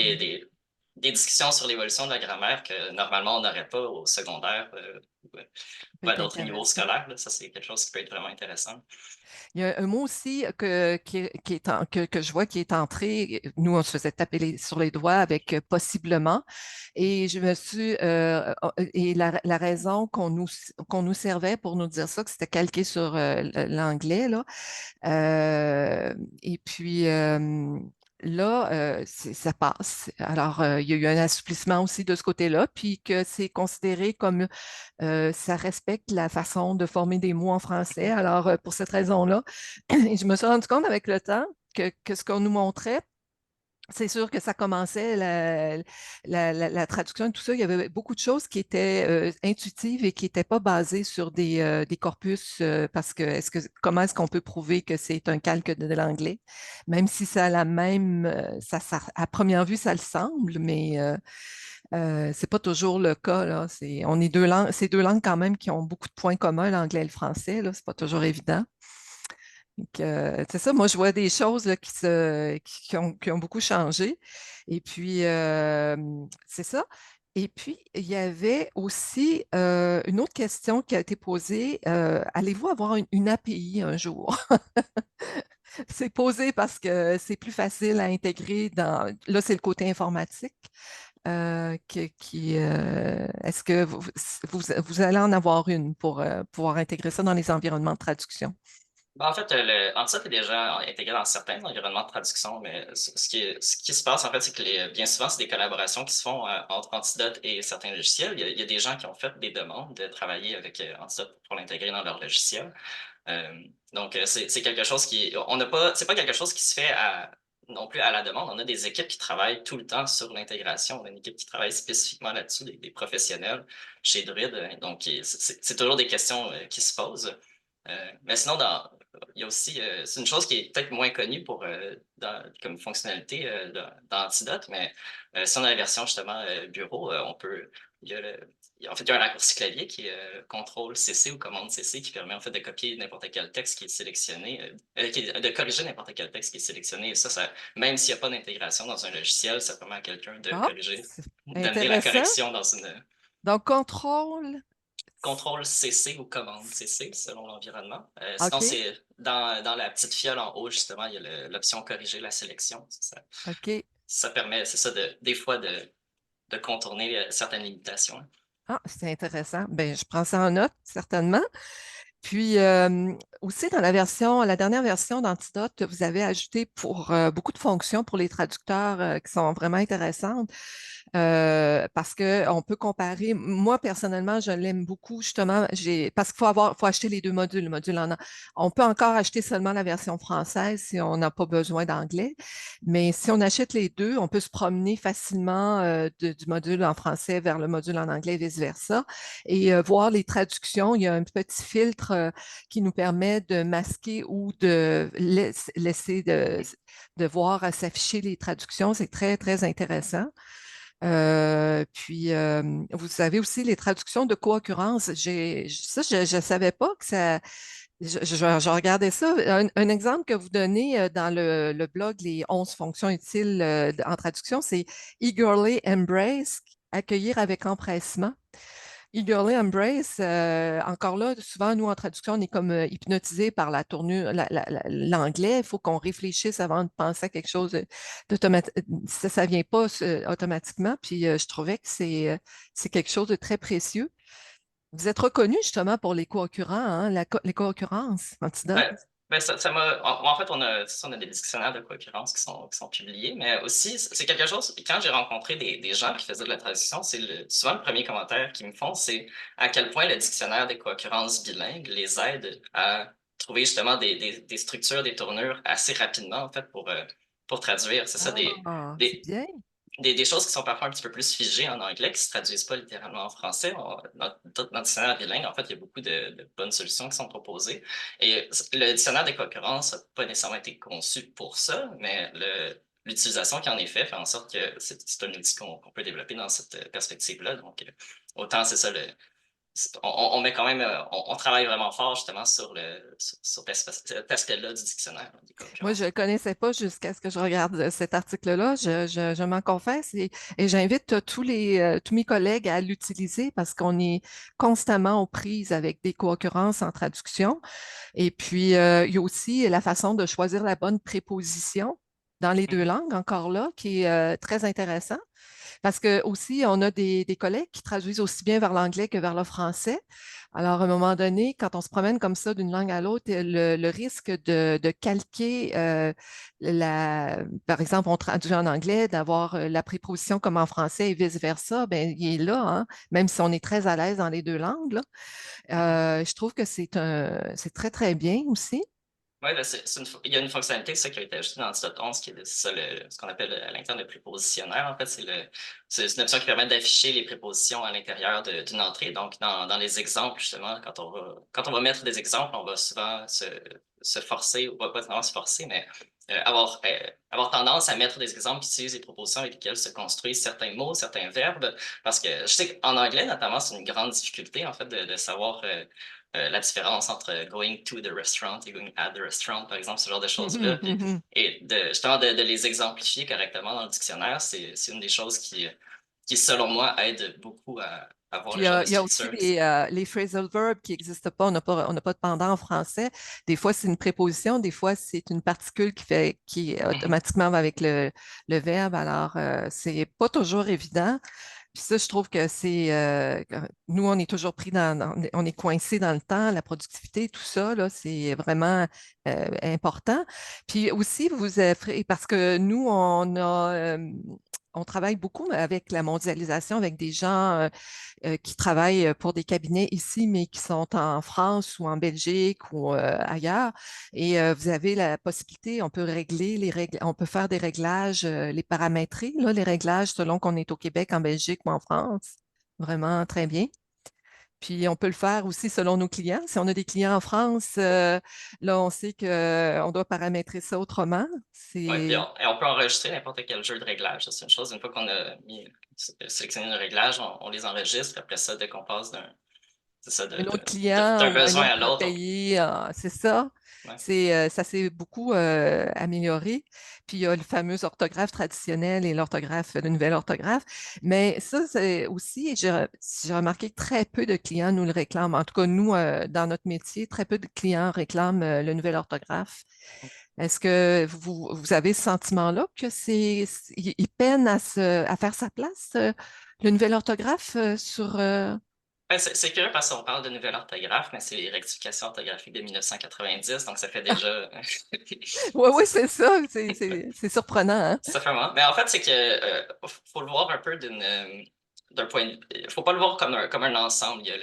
des discussions sur l'évolution de la grammaire que normalement on n'aurait pas au secondaire Ça peut ou à être d'autres niveaux intéressant. scolaires, là. Ça, c'est quelque chose qui peut être vraiment intéressant. Il y a un mot aussi que je vois qui est entré. Nous, on se faisait taper sur les doigts avec possiblement. Et je me suis. Et la raison qu'on nous servait pour nous dire ça, que c'était calqué sur l'anglais, là. Et puis. Là, ça passe. Alors, il y a eu un assouplissement aussi de ce côté-là, puis que c'est considéré comme ça respecte la façon de former des mots en français. Alors, pour cette raison-là, je me suis rendu compte avec le temps que ce qu'on nous montrait, c'est sûr que ça commençait, la traduction et tout ça, il y avait beaucoup de choses qui étaient intuitives et qui n'étaient pas basées sur des corpus, parce que, comment est-ce qu'on peut prouver que c'est un calque de l'anglais, même si ça a la même, à première vue, ça le semble, mais c'est pas toujours le cas, là. On est deux langues, c'est deux langues quand même qui ont beaucoup de points communs, l'anglais et le français, là. C'est pas toujours évident. Donc, c'est ça, moi je vois des choses là, qui ont beaucoup changé. Et puis, c'est ça. Et puis, il y avait aussi une autre question qui a été posée. Allez-vous avoir une API un jour? C'est posé parce que c'est plus facile à intégrer dans. Là, c'est le côté informatique. Est-ce que vous allez en avoir une pour pouvoir intégrer ça dans les environnements de traduction? Ben, en fait, Antidote est déjà intégré dans certains environnements de traduction, mais ce qui se passe, en fait, c'est que bien souvent, c'est des collaborations qui se font entre Antidote et certains logiciels. Il y a des gens qui ont fait des demandes de travailler avec Antidote pour l'intégrer dans leur logiciel. Donc, c'est quelque chose on n'a pas, c'est pas quelque chose qui se fait non plus à la demande. On a des équipes qui travaillent tout le temps sur l'intégration. On a une équipe qui travaille spécifiquement là-dessus, des professionnels chez Druid. Donc, c'est toujours des questions qui se posent. Mais sinon, il y a aussi, c'est une chose qui est peut-être moins connue comme fonctionnalité dans Antidote, mais si on a la version justement bureau, il y a en fait, il y a un raccourci clavier qui est CTRL CC ou commande CC qui permet en fait de copier n'importe quel texte qui est sélectionné, de corriger n'importe quel texte qui est sélectionné. Et ça, même s'il n'y a pas d'intégration dans un logiciel, ça permet à quelqu'un de Ah, corriger, c'est d'amener la intéressant. correction dans une Donc, contrôle. contrôle CC ou commande CC selon l'environnement. Sinon, OK, c'est dans la petite fiole en haut, justement, il y a l'option corriger la sélection. OK. Ça permet, c'est ça, des fois de contourner certaines limitations. Ah, c'est intéressant. Ben, je prends ça en note, certainement. Puis aussi dans la dernière version d'Antidote, vous avez ajouté pour beaucoup de fonctions pour les traducteurs qui sont vraiment intéressantes. Parce qu'on peut comparer. Moi, personnellement, je l'aime beaucoup, justement, parce faut acheter les deux modules. On peut encore acheter seulement la version française si on n'a pas besoin d'anglais. Mais si on achète les deux, on peut se promener facilement du module en français vers le module en anglais et vice-versa. Et voir les traductions, il y a un petit filtre filtre qui nous permet de masquer ou de laisser de voir s'afficher les traductions. C'est très, très intéressant. Puis, vous avez aussi les traductions de co-occurrence. Ça, je ne savais pas que ça. Je regardais ça. Un exemple que vous donnez dans le blog, les 11 fonctions utiles en traduction, c'est eagerly embrace, accueillir avec empressement. Eagerly embrace, encore là, souvent, nous, en traduction, on est comme hypnotisé par la tournure, l'anglais. Il faut qu'on réfléchisse avant de penser à quelque chose d'automatique. Ça ne vient pas automatiquement. Puis, je trouvais que c'est quelque chose de très précieux. Vous êtes reconnu justement pour les co-occurrents, hein, les co-occurrences, Antidote. Ça m'a. En fait, on a des dictionnaires de concurrence qui sont publiés, mais aussi, c'est quelque chose. Quand j'ai rencontré des gens qui faisaient de la traduction, souvent le premier commentaire qu'ils me font, c'est à quel point le dictionnaire des concurrences bilingues les aide à trouver justement des structures, des tournures assez rapidement, en fait, pour traduire. C'est ça, C'est des, bien. des choses qui sont parfois un petit peu plus figées en anglais, qui ne se traduisent pas littéralement en français. Dans le dictionnaire bilingue, en fait, il y a beaucoup de bonnes solutions qui sont proposées. Et le dictionnaire des concurrences n'a pas nécessairement été conçu pour ça, mais l'utilisation qui en est faite fait en sorte que c'est un outil qu'on peut développer dans cette perspective-là. Donc, autant c'est ça, on met quand même, on travaille vraiment fort justement sur cet aspect-là du dictionnaire des Moi, concurrences. je ne connaissais pas jusqu'à ce que je regarde cet article-là. Je m'en confesse et j'invite tous mes collègues à l'utiliser parce qu'on est constamment aux prises avec des co-occurrences en traduction. Et puis, il y a aussi la façon de choisir la bonne préposition dans les deux Mhm. langues, encore là, qui est très intéressant. Parce que aussi, on a des collègues qui traduisent aussi bien vers l'anglais que vers le français. Alors, à un moment donné, quand on se promène comme ça d'une langue à l'autre, le risque de calquer, par exemple, on traduit en anglais, d'avoir la préposition comme en français et vice-versa, ben, il est là, hein, même si on est très à l'aise dans les deux langues, là. Je trouve que c'est très, très bien aussi. Oui, il y a une fonctionnalité ça, qui a été ajoutée dans Antidote 11 qui est ça, ce qu'on appelle à l'interne le prépositionnaire. En fait, c'est une option qui permet d'afficher les prépositions à l'intérieur d'une entrée. Donc, dans les exemples, justement, quand on va mettre des exemples, on va souvent se forcer, ou pas tendance se forcer, mais avoir tendance à mettre des exemples qui utilisent les prépositions avec lesquelles se construisent certains mots, certains verbes. Parce que je sais qu'en anglais, notamment, c'est une grande difficulté, en fait, de savoir la différence entre going to the restaurant et going at the restaurant, par exemple, ce genre de choses-là. Mhm, Puis, mhm. et justement, de les exemplifier correctement dans le dictionnaire, c'est une des choses qui, selon moi, aide beaucoup à avoir Puis le genre de il y a aussi structure. les phrasal verbs qui n'existent pas. On n'a pas de pendant en français. Des fois, c'est une préposition, des fois, c'est une particule qui Mhm. automatiquement va avec le verbe. Alors, c'est pas toujours évident. Puis ça, je trouve que nous, on est toujours pris on est coincé dans le temps, la productivité, tout ça, là, c'est vraiment important. Puis aussi, parce que nous, on travaille beaucoup avec la mondialisation, avec des gens qui travaillent pour des cabinets ici, mais qui sont en France ou en Belgique ou ailleurs. Et vous avez la possibilité, on peut régler on peut faire des réglages, les paramétrer, là, les réglages selon qu'on est au Québec, en Belgique ou en France. Vraiment très bien. Puis on peut le faire aussi selon nos clients. Si on a des clients en France, là, on sait qu'on doit paramétrer ça autrement. Ouais, puis C'est et on peut enregistrer n'importe quel jeu de réglage. Ça, c'est une chose. Une fois qu'on a sélectionné le réglage, on les enregistre. Après ça, dès qu'on passe c'est ça, un autre client d'un ou un besoin à autre l'autre. pays, c'est ça. Ouais. Ça s'est beaucoup amélioré. Puis il y a le fameux orthographe traditionnel et l'orthographe, le nouvel orthographe. Mais ça, c'est aussi, j'ai remarqué que très peu de clients nous le réclament. En tout cas, nous, dans notre métier, très peu de clients réclament le nouvel orthographe. Est-ce que vous avez ce sentiment-là que il peine à faire sa place, le nouvel orthographe Ouais, c'est curieux parce qu'on parle de nouvelle orthographe, mais c'est les rectifications orthographiques de 1990, donc ça fait déjà. Oui, oui, c'est ça. C'est surprenant, hein? Ça fait mal. Mais en fait, c'est que faut le voir un peu d'un point de il faut pas le voir comme un ensemble. Il y a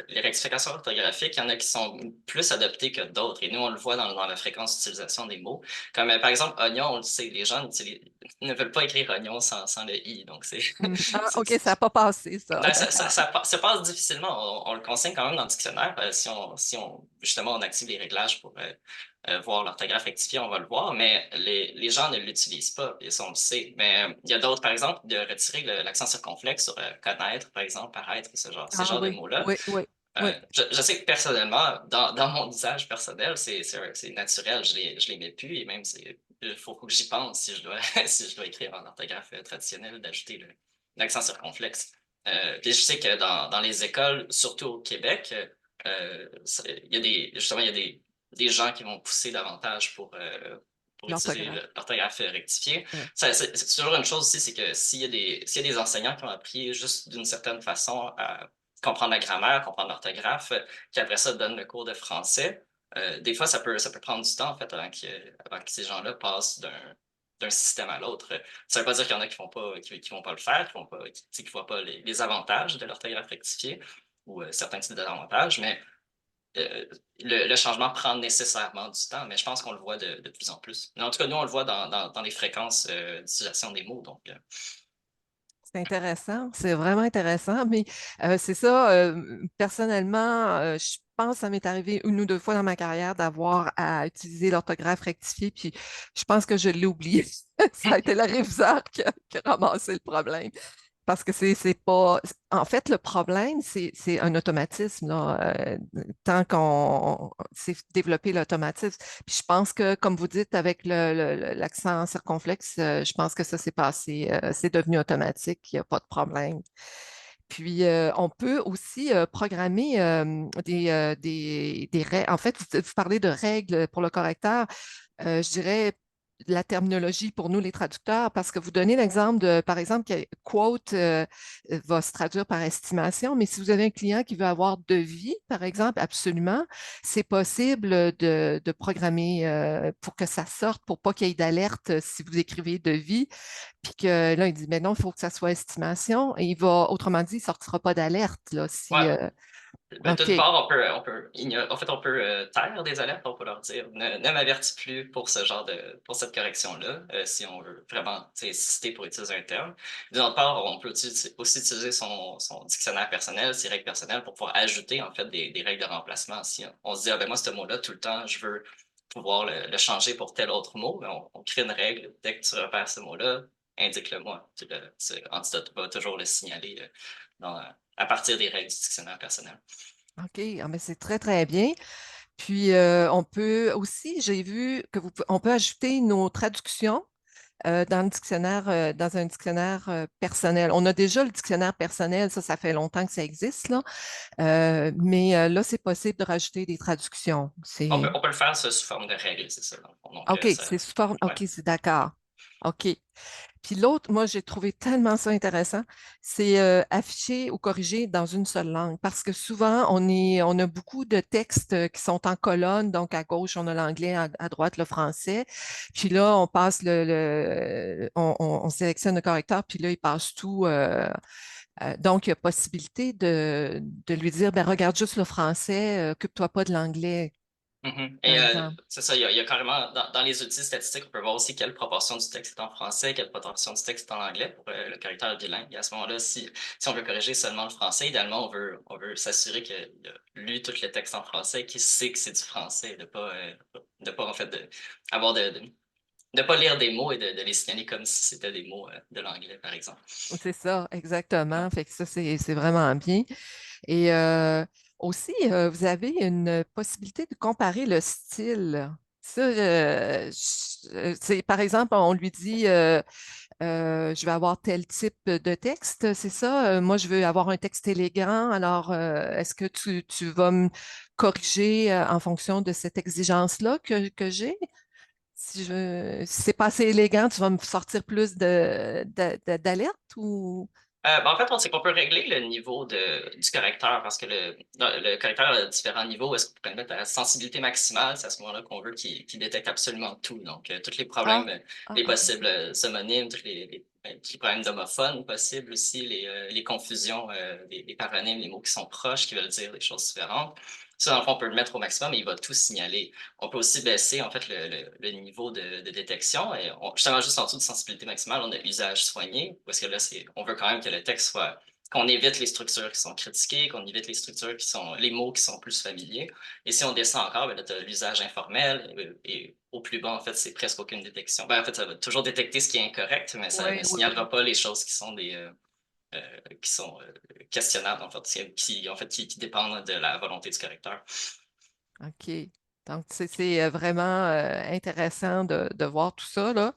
les rectifications orthographiques, il y en a qui sont plus adoptées que d'autres. Et nous, on le voit dans la fréquence d'utilisation des mots. Comme par exemple, oignon, on le sait, les gens ne veulent pas écrire oignon sans le i. Donc, Ah, OK, ça c'est- n'a pas passé, ça. ben, D'accord. ça passe difficilement. On le consigne quand même dans le dictionnaire. Si on, justement, on active les réglages pour voir l'orthographe rectifiée, on va le voir, mais les gens ne l'utilisent pas, et ça, on le sait. Mais il y a d'autres, par exemple, de retirer l'accent circonflexe sur connaître, par exemple, paraître, ces Ah genres de oui, mots-là. oui, oui, oui. Je sais que personnellement, dans mon usage personnel, c'est naturel, je les mets plus, et même, il faut que j'y pense si je dois, si je dois écrire en orthographe traditionnelle, d'ajouter l'accent circonflexe. Puis je sais que dans les écoles, surtout au Québec, il y a justement, il y a des gens qui vont pousser davantage pour utiliser L'orthographe. l'orthographe rectifiée. Ouais. C'est toujours une chose aussi, c'est que s'il y a des enseignants qui ont appris juste d'une certaine façon à comprendre la grammaire, comprendre l'orthographe, qui après ça donnent le cours de français, des fois, ça peut prendre du temps, en fait, avant que ces gens-là passent d'un système à l'autre. Ça ne veut pas dire qu'il y en a qui vont pas le faire, qui voient pas les avantages de l'orthographe rectifiée ou certains types d'avantages, mais le changement prend nécessairement du temps, mais je pense qu'on le voit de plus en plus. Mais en tout cas, nous, on le voit dans les fréquences d'utilisation des mots. Donc, C'est intéressant, c'est vraiment intéressant, mais c'est ça, personnellement, je pense que ça m'est arrivé une ou deux fois dans ma carrière d'avoir à utiliser l'orthographe rectifiée, puis je pense que je l'ai oublié. Ça a été le réviseur qui a ramassé le problème. Parce que c'est pas. En fait, le problème, c'est un automatisme, là, tant qu'on s'est développé l'automatisme. Puis je pense que, comme vous dites, avec l'accent circonflexe, je pense que ça s'est passé, c'est devenu automatique, il n'y a pas de problème. Puis, on peut aussi programmer des règles. En fait, vous parlez de règles pour le correcteur. Je dirais la terminologie pour nous, les traducteurs, parce que vous donnez l'exemple de, par exemple, que quote va se traduire par estimation, mais si vous avez un client qui veut avoir devis, par exemple, absolument, c'est possible de programmer pour que ça sorte, pour pas qu'il y ait d'alerte si vous écrivez devis, puis que là, il dit, mais non, il faut que ça soit estimation, et il va, autrement dit, il ne sortira pas d'alerte, là, ouais. si, Ben, OK. d'une part, en fait, on peut taire des alertes, on peut leur dire ne m'avertis plus pour pour cette correction-là, si on veut vraiment insister pour utiliser un terme. D'une autre part, on peut aussi utiliser son dictionnaire personnel, ses règles personnelles pour pouvoir ajouter en fait des règles de remplacement. Si on se dit, ah ben moi, ce mot-là, tout le temps, je veux pouvoir le changer pour tel autre mot, mais on crée une règle. Dès que tu repères ce mot-là, indique-le-moi. Antidote va toujours le signaler à partir des règles du dictionnaire personnel. OK, ah, mais c'est très, très bien. Puis, on peut aussi, j'ai vu que on peut ajouter nos traductions dans le dictionnaire, dans un dictionnaire personnel. On a déjà le dictionnaire personnel, ça fait longtemps que ça existe, là. Mais là, c'est possible de rajouter des traductions. On peut le faire ça, sous forme de règles, c'est ça, dans le fond. Donc, OK, c'est sous forme. ouais. OK, c'est d'accord. OK. Puis l'autre, moi, j'ai trouvé tellement ça intéressant, c'est afficher ou corriger dans une seule langue. Parce que souvent, on a beaucoup de textes qui sont en colonne. Donc, à gauche, on a l'anglais, à droite, le français. Puis là, on passe on sélectionne le correcteur, puis là, il passe tout. Donc, il y a possibilité de lui dire, ben, regarde juste le français, occupe-toi pas de l'anglais, par Et exemple. c'est ça, il y a carrément, dans les outils statistiques, on peut voir aussi quelle proportion du texte est en français, quelle proportion du texte est en anglais pour le correcteur bilingue. Et à ce moment-là, si on veut corriger seulement le français, idéalement, on veut s'assurer qu'il a lu tout le texte en français, qu'il sait que c'est du français, de pas en fait, avoir de pas lire des mots et de les signaler comme si c'était des mots de l'anglais, par exemple. C'est ça, Ouais. exactement. Fait que ça, c'est vraiment bien. Et aussi, vous avez une possibilité de comparer le style. Ça, c'est, par exemple, on lui dit, je vais avoir tel type de texte, c'est ça? Moi, je veux avoir un texte élégant. Alors, est-ce que tu vas me corriger en fonction de cette exigence-là que j'ai? Si c'est pas assez élégant, tu vas me sortir plus d'alerte ou... En fait, on sait qu'on peut régler le niveau du correcteur parce que le correcteur a différents niveaux. Est-ce qu'on peut mettre la sensibilité maximale? C'est à ce moment-là qu'on veut qu'il détecte absolument tout. Donc, tous les Ah, problèmes, les OK. possibles homonymes, tous les problèmes d'homophones possibles aussi, les confusions, les paronymes, les mots qui sont proches, qui veulent dire des choses différentes. Ça, dans le fond, on peut le mettre au maximum et il va tout signaler. On peut aussi baisser, en fait, le niveau de détection. Et justement, juste en dessous de sensibilité maximale, on a usage soigné, parce que là, on veut quand même que le texte soit, qu'on évite les structures qui sont critiquées, qu'on évite les structures les mots qui sont plus familiers. Et si on descend encore, ben là, tu as l'usage informel, et au plus bas, en fait, c'est presque aucune détection. En fait, ça va toujours détecter ce qui est incorrect, mais ça Oui, ne oui, oui. signalera pas les choses qui sont questionnables, en fait, qui dépendent de la volonté du correcteur. OK. Donc, c'est vraiment intéressant de voir tout ça, là.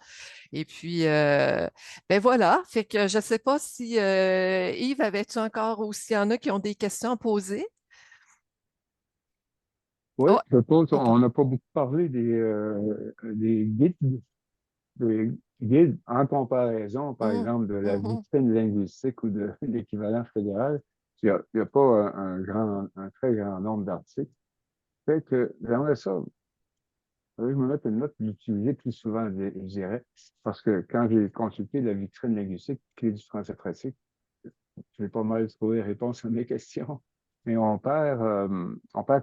Et puis, ben voilà. Fait que je ne sais pas si Yves, avais-tu encore ou s'il y en a qui ont des questions à poser? Oui, Oh, je pense OK. on n'a pas beaucoup parlé des guides en comparaison, par Hum, exemple, de la mhm. vitrine linguistique ou de l'équivalent fédéral. Il y a pas un très grand nombre d'articles. Fait que j'aimerais ça, je me mettre une note l'utiliser plus souvent, je dirais, parce que quand j'ai consulté la vitrine linguistique, clé du français pratique, j'ai pas mal trouvé réponse à mes questions. Mais on perd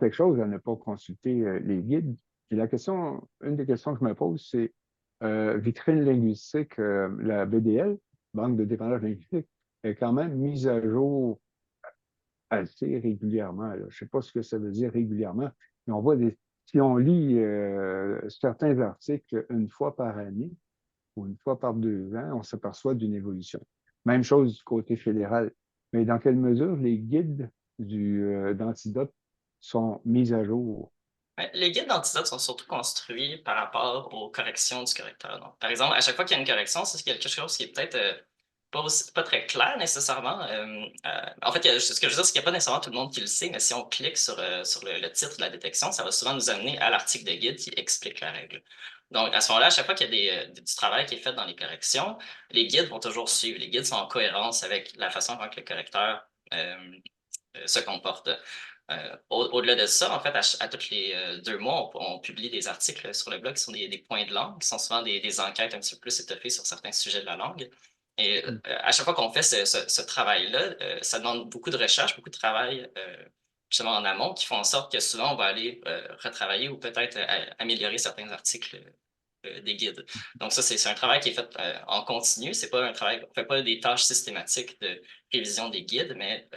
quelque chose à ne pas consulter les guides. Et une des questions que je me pose, c'est vitrine linguistique, la BDL, Banque de dépendance linguistique, est quand même mise à jour assez régulièrement, là. Je ne sais pas ce que ça veut dire régulièrement, mais si on lit certains articles une fois par année ou une fois par 2 ans, on s'aperçoit d'une évolution. Même chose du côté fédéral. Mais dans quelle mesure les guides d'Antidote sont mis à jour? Les guides d'antidote sont surtout construits par rapport aux corrections du correcteur. Donc, par exemple, à chaque fois qu'il y a une correction, c'est quelque chose qui est peut-être pas très clair nécessairement. En fait, ce que je veux dire, c'est qu'il n'y a pas nécessairement tout le monde qui le sait, mais si on clique sur le titre de la détection, ça va souvent nous amener à l'article de guide qui explique la règle. Donc, à ce moment-là, à chaque fois qu'il y a du travail qui est fait dans les corrections, les guides vont toujours suivre. Les guides sont en cohérence avec la façon dont le correcteur se comporte. Au-delà de ça, en fait, à tous les 2 mois, on publie des articles sur le blog qui sont des points de langue, qui sont souvent des enquêtes un petit peu plus étoffées sur certains sujets de la langue. Et à chaque fois qu'on fait ce travail-là, ça demande beaucoup de recherche, beaucoup de travail justement en amont, qui font en sorte que souvent on va aller retravailler ou peut-être améliorer certains articles des guides. Donc ça, c'est un travail qui est fait en continu. C'est pas un travail, on fait pas des tâches systématiques de révision des guides, mais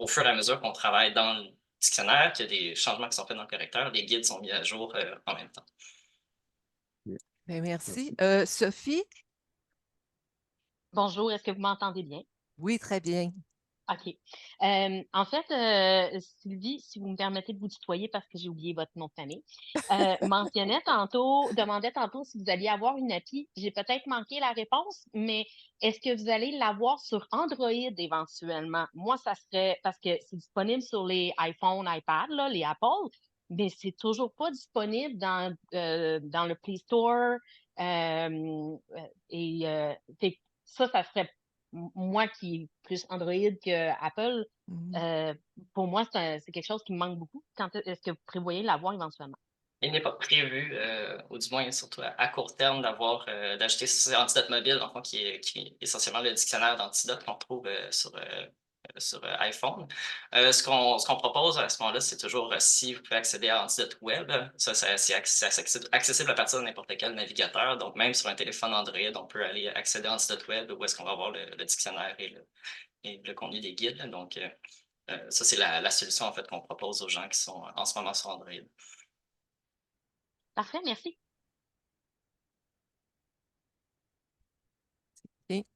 au fur et à mesure qu'on travaille dans le dictionnaire, qu'il y a des changements qui sont faits dans le correcteur, les guides sont mis à jour en même temps. Ben, merci. Merci. Sophie? Bonjour, est-ce que vous m'entendez bien? Oui, très bien. OK. En fait, Sylvie, si vous me permettez de vous tutoyer parce que j'ai oublié votre nom de famille, demandait tantôt si vous alliez avoir une appli. J'ai peut-être manqué la réponse, mais est-ce que vous allez l'avoir sur Android éventuellement? Moi, ça serait parce que c'est disponible sur les iPhone, iPad, là, les Apple, mais c'est toujours pas disponible dans le Play Store. Fait que ça serait moi qui est plus Android que Apple, Mhm. euh, pour moi, c'est quelque chose qui me manque beaucoup. Quand est-ce que vous prévoyez l'avoir éventuellement? Il n'est pas prévu, ou du moins surtout à court terme, d'ajouter Antidote Mobile, en fait, qui est essentiellement le dictionnaire d'antidote qu'on trouve sur iPhone. Ce qu'on propose à ce moment-là, c'est toujours si vous pouvez accéder à Antidote Web, c'est accessible à partir de n'importe quel navigateur. Donc, même sur un téléphone Android, on peut aller accéder à Antidote Web où est-ce qu'on va avoir le dictionnaire et le contenu des guides. Donc, ça, c'est la solution en fait qu'on propose aux gens qui sont en ce moment sur Android. Parfait, merci. Et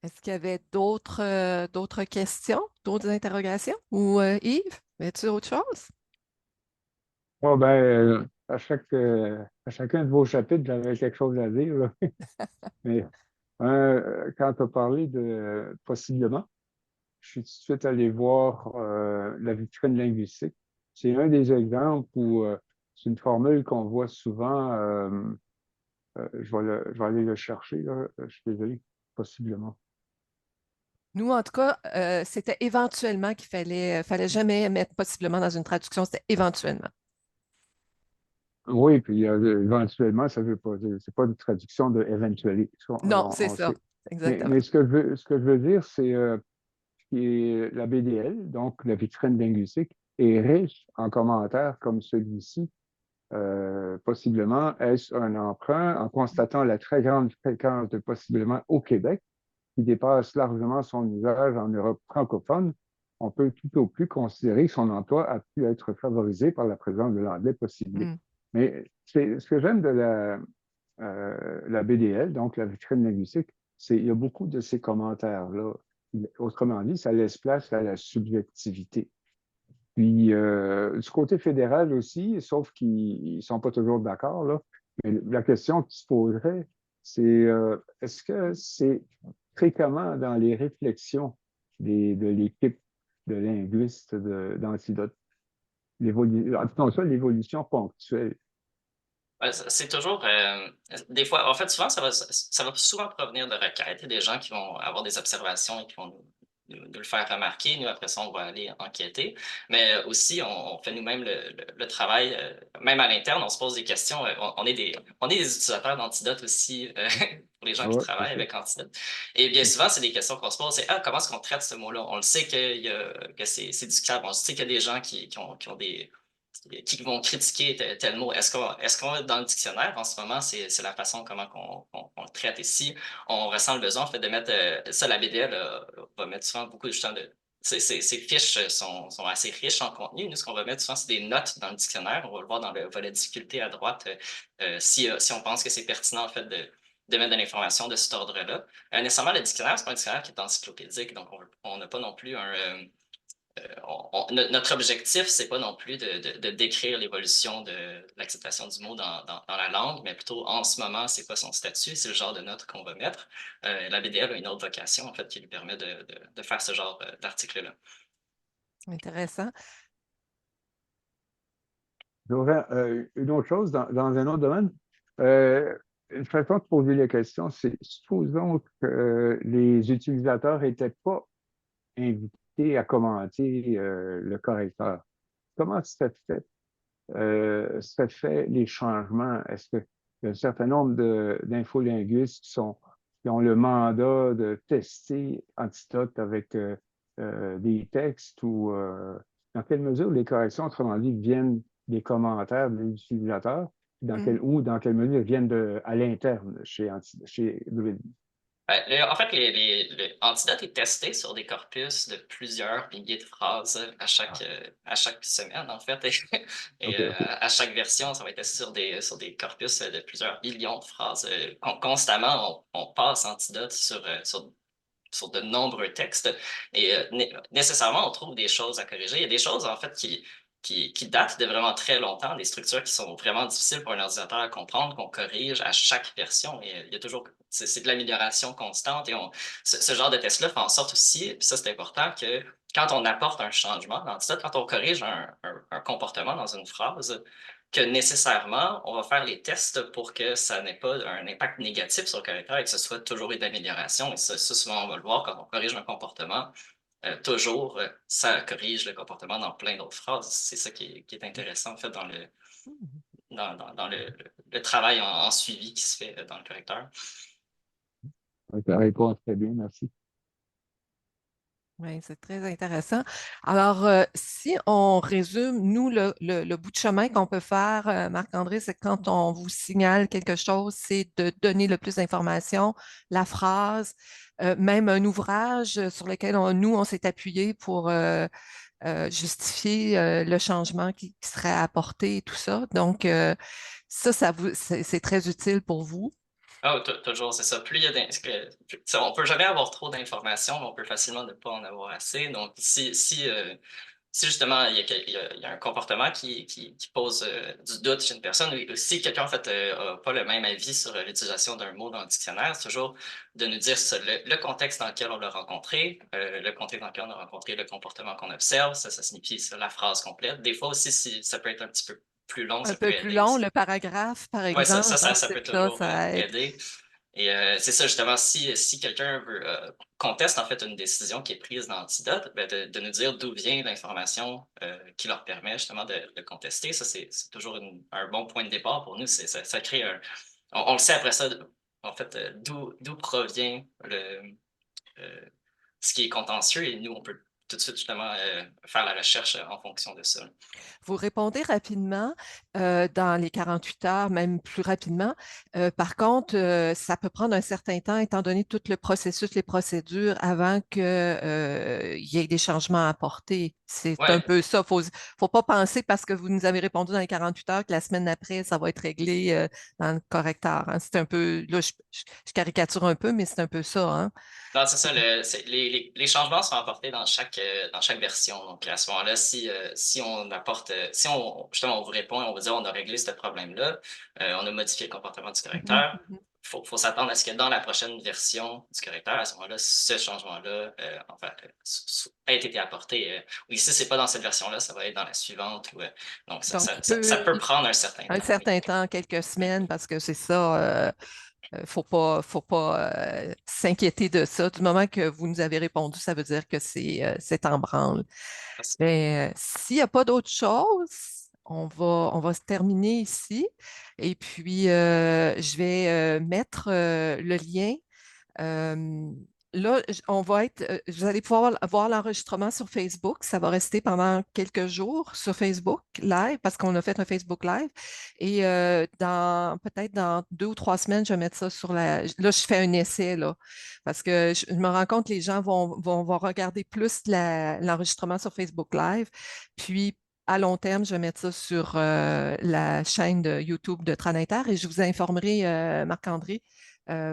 est-ce qu'il y avait d'autres questions, d'autres interrogations? Ou Yves, as-tu autre chose? Oh, ben, à chacun de vos chapitres, j'avais quelque chose à dire, là. Mais quand tu as parlé de possiblement, je suis tout de suite allé voir la vitrine linguistique. C'est un des exemples où c'est une formule qu'on voit souvent. Je vais aller le chercher, là. Je suis désolé, possiblement. Nous, en tout cas, c'était éventuellement qu'il fallait jamais mettre possiblement dans une traduction, c'était éventuellement. Oui, puis éventuellement, ça veut pas dire, c'est pas une traduction de eventually, ça, Non, c'est on ça, sait. exactement. Mais ce que je veux dire, c'est que la BDL, donc la vitrine linguistique, est riche en commentaires comme celui-ci. Possiblement, est-ce un emprunt en constatant la très grande fréquence de possiblement au Québec, qui dépasse largement son usage en Europe francophone? On peut tout au plus considérer que son emploi a pu être favorisé par la présence de l'anglais possible. Mm. Mais ce que j'aime de la BDL, donc la vitrine linguistique, c'est qu'il y a beaucoup de ces commentaires-là. Autrement dit, ça laisse place à la subjectivité. Puis, du côté fédéral aussi, sauf qu'ils ne sont pas toujours d'accord, là, mais la question qui se poserait, c'est est-ce que c'est fréquemment dans les réflexions de l'équipe de linguistes d'Antidote, l'évolution ponctuelle? Ouais, c'est toujours des fois, en fait, souvent, ça va souvent provenir de requêtes. Il y a des gens qui vont avoir des observations et qui vont nous le faire remarquer. Nous, après ça, on va aller enquêter. Mais aussi, on fait nous-mêmes le travail, même à l'interne, on se pose des questions. On est des utilisateurs d'Antidote aussi, pour les gens Ah qui ouais, travaillent OK. avec Antidote. Et bien souvent, c'est des questions qu'on se pose. C'est, comment est-ce qu'on traite ce mot-là? On le sait que c'est discutable. On sait qu'il y a des gens qui ont qui vont critiquer tel mot. Est-ce qu'on dans le dictionnaire en ce moment, c'est la façon comment on le traite ici. On ressent le besoin en fait de mettre ça, la BDL va mettre souvent beaucoup de temps de. Ces fiches sont assez riches en contenu. Nous, ce qu'on va mettre souvent, c'est des notes dans le dictionnaire. On va le voir dans le volet difficulté à droite si on pense que c'est pertinent en fait de mettre de l'information de cet ordre-là. Nécessairement, le dictionnaire, c'est pas un dictionnaire qui est encyclopédique, donc on n'a pas non plus notre objectif, c'est pas non plus de décrire l'évolution de l'acceptation du mot dans la langue, mais plutôt en ce moment, c'est quoi son statut, c'est le genre de note qu'on va mettre. La BDL a une autre vocation, en fait, qui lui permet de faire ce genre d'article-là. Intéressant. J'aurais une autre chose dans un autre domaine. Euh, une façon de poser les questions, c'est supposons que les utilisateurs n'étaient pas invités à commenter le correcteur. Comment se fait les changements? Est-ce qu'il y a un certain nombre d'infolinguistes qui ont le mandat de tester Antidote avec des textes ou dans quelle mesure les corrections, autrement dit, viennent des commentaires des utilisateurs, Mm. ou dans quelle mesure elles viennent à l'interne chez WD? En fait, Antidote est testé sur des corpus de plusieurs milliers de phrases à chaque semaine, en fait. Et OK, OK. à chaque version, ça va être testé sur des corpus de plusieurs millions de phrases. Constamment, on passe Antidote sur de nombreux textes et nécessairement, on trouve des choses à corriger. Il y a des choses, en fait, qui datent de vraiment très longtemps, des structures qui sont vraiment difficiles pour un ordinateur à comprendre, qu'on corrige à chaque version. Et il y a toujours, c'est de l'amélioration constante. Et ce genre de test-là fait en sorte aussi, puis ça c'est important, que quand on apporte un changement dans ça, quand on corrige un comportement dans une phrase, que nécessairement, on va faire les tests pour que ça n'ait pas un impact négatif sur le caractère et que ce soit toujours une amélioration. Et ça, souvent, on va le voir quand on corrige un comportement. Toujours, ça corrige le comportement dans plein d'autres phrases. C'est ça qui est intéressant, en fait, dans le travail en suivi qui se fait dans le correcteur. Ça répond très bien, merci. Oui, c'est très intéressant. Alors, si on résume, nous, le bout de chemin qu'on peut faire, Marc-André, c'est quand on vous signale quelque chose, c'est de donner le plus d'informations, la phrase, même un ouvrage sur lequel nous, on s'est appuyé pour justifier le changement qui serait apporté et tout ça. Donc, c'est très utile pour vous. Ah, toujours, c'est ça. Plus il y a on peut jamais avoir trop d'informations, mais on peut facilement ne pas en avoir assez. Donc, si justement il y a un comportement qui pose du doute chez une personne, ou si quelqu'un en fait n'a pas le même avis sur l'utilisation d'un mot dans le dictionnaire, c'est toujours de nous dire le contexte dans lequel on l'a rencontré, le contexte dans lequel on a rencontré le comportement qu'on observe, ça signifie la phrase complète. Des fois aussi, si ça peut être un petit peu plus long, Un ça peut peu plus aider long, aussi. le paragraphe, par Oui, ça, exemple, ça, hein, ça c'est peut ça, toujours ça aide. aider. Et c'est ça, justement, si quelqu'un veut conteste en fait une décision qui est prise dans Antidote, ben, de nous dire d'où vient l'information qui leur permet justement de contester. Ça, c'est toujours un bon point de départ pour nous. Ça crée on le sait après ça, en fait, d'où provient ce qui est contentieux et nous, on peut tout de suite justement faire la recherche en fonction de ça. Vous répondez rapidement dans les 48 heures, même plus rapidement. Par contre, ça peut prendre un certain temps, étant donné tout le processus, les procédures, avant qu'il y ait des changements à apporter. C'est un Ouais, peu ça. Il ne faut pas penser parce que vous nous avez répondu dans les 48 heures que la semaine après, ça va être réglé dans le correcteur. Hein. C'est un peu, là, je caricature un peu, mais c'est un peu ça. Hein. non, c'est ça. Les changements sont apportés dans chaque version. Donc, à ce moment-là, si on apporte, si on, justement, on vous répond et on vous dit on a réglé ce problème-là, on a modifié le comportement du Mhm, correcteur, mhm. faut s'attendre à ce que dans la prochaine version du correcteur, à ce moment-là, ce changement-là, enfin, ait été apporté. Ou ici, c'est pas dans cette version-là, ça va être dans la suivante. Donc, Donc, ça peut prendre un certain un temps. Oui. certain temps, quelques semaines, parce que c'est ça. Faut pas s'inquiéter de ça. Du moment que vous nous avez répondu, ça veut dire que c'est en branle. Merci. Mais s'il n'y a pas d'autre chose, on va se terminer ici. Et puis, je vais mettre le lien. Euh, Là, on va être, vous allez pouvoir voir l'enregistrement sur Facebook. Ça va rester pendant quelques jours sur Facebook Live parce qu'on a fait un Facebook Live. Et peut-être dans 2 ou 3 semaines, je vais mettre ça sur la. Là, je fais un essai, là, parce que je me rends compte que les gens vont regarder plus l'enregistrement sur Facebook Live. Puis, à long terme, je vais mettre ça sur la chaîne de YouTube de Traninter et je vous informerai, Marc-André,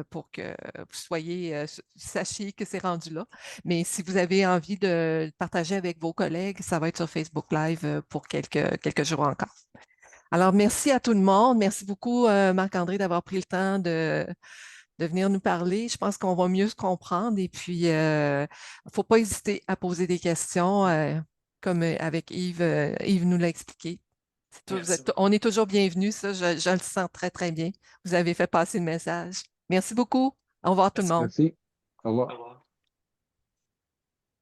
pour que vous sachiez que c'est rendu là. Mais si vous avez envie de le partager avec vos collègues, ça va être sur Facebook Live pour quelques jours encore. Alors, merci à tout le monde. Merci beaucoup, Marc-André, d'avoir pris le temps de venir nous parler. Je pense qu'on va mieux se comprendre. Et puis, il ne faut pas hésiter à poser des questions, comme avec Yves. Yves nous l'a expliqué. Merci. On est toujours bienvenus, ça, je le sens très, très bien. Vous avez fait passer le message. Merci beaucoup. Au revoir tout le Merci. monde. Merci. Au Au revoir. revoir.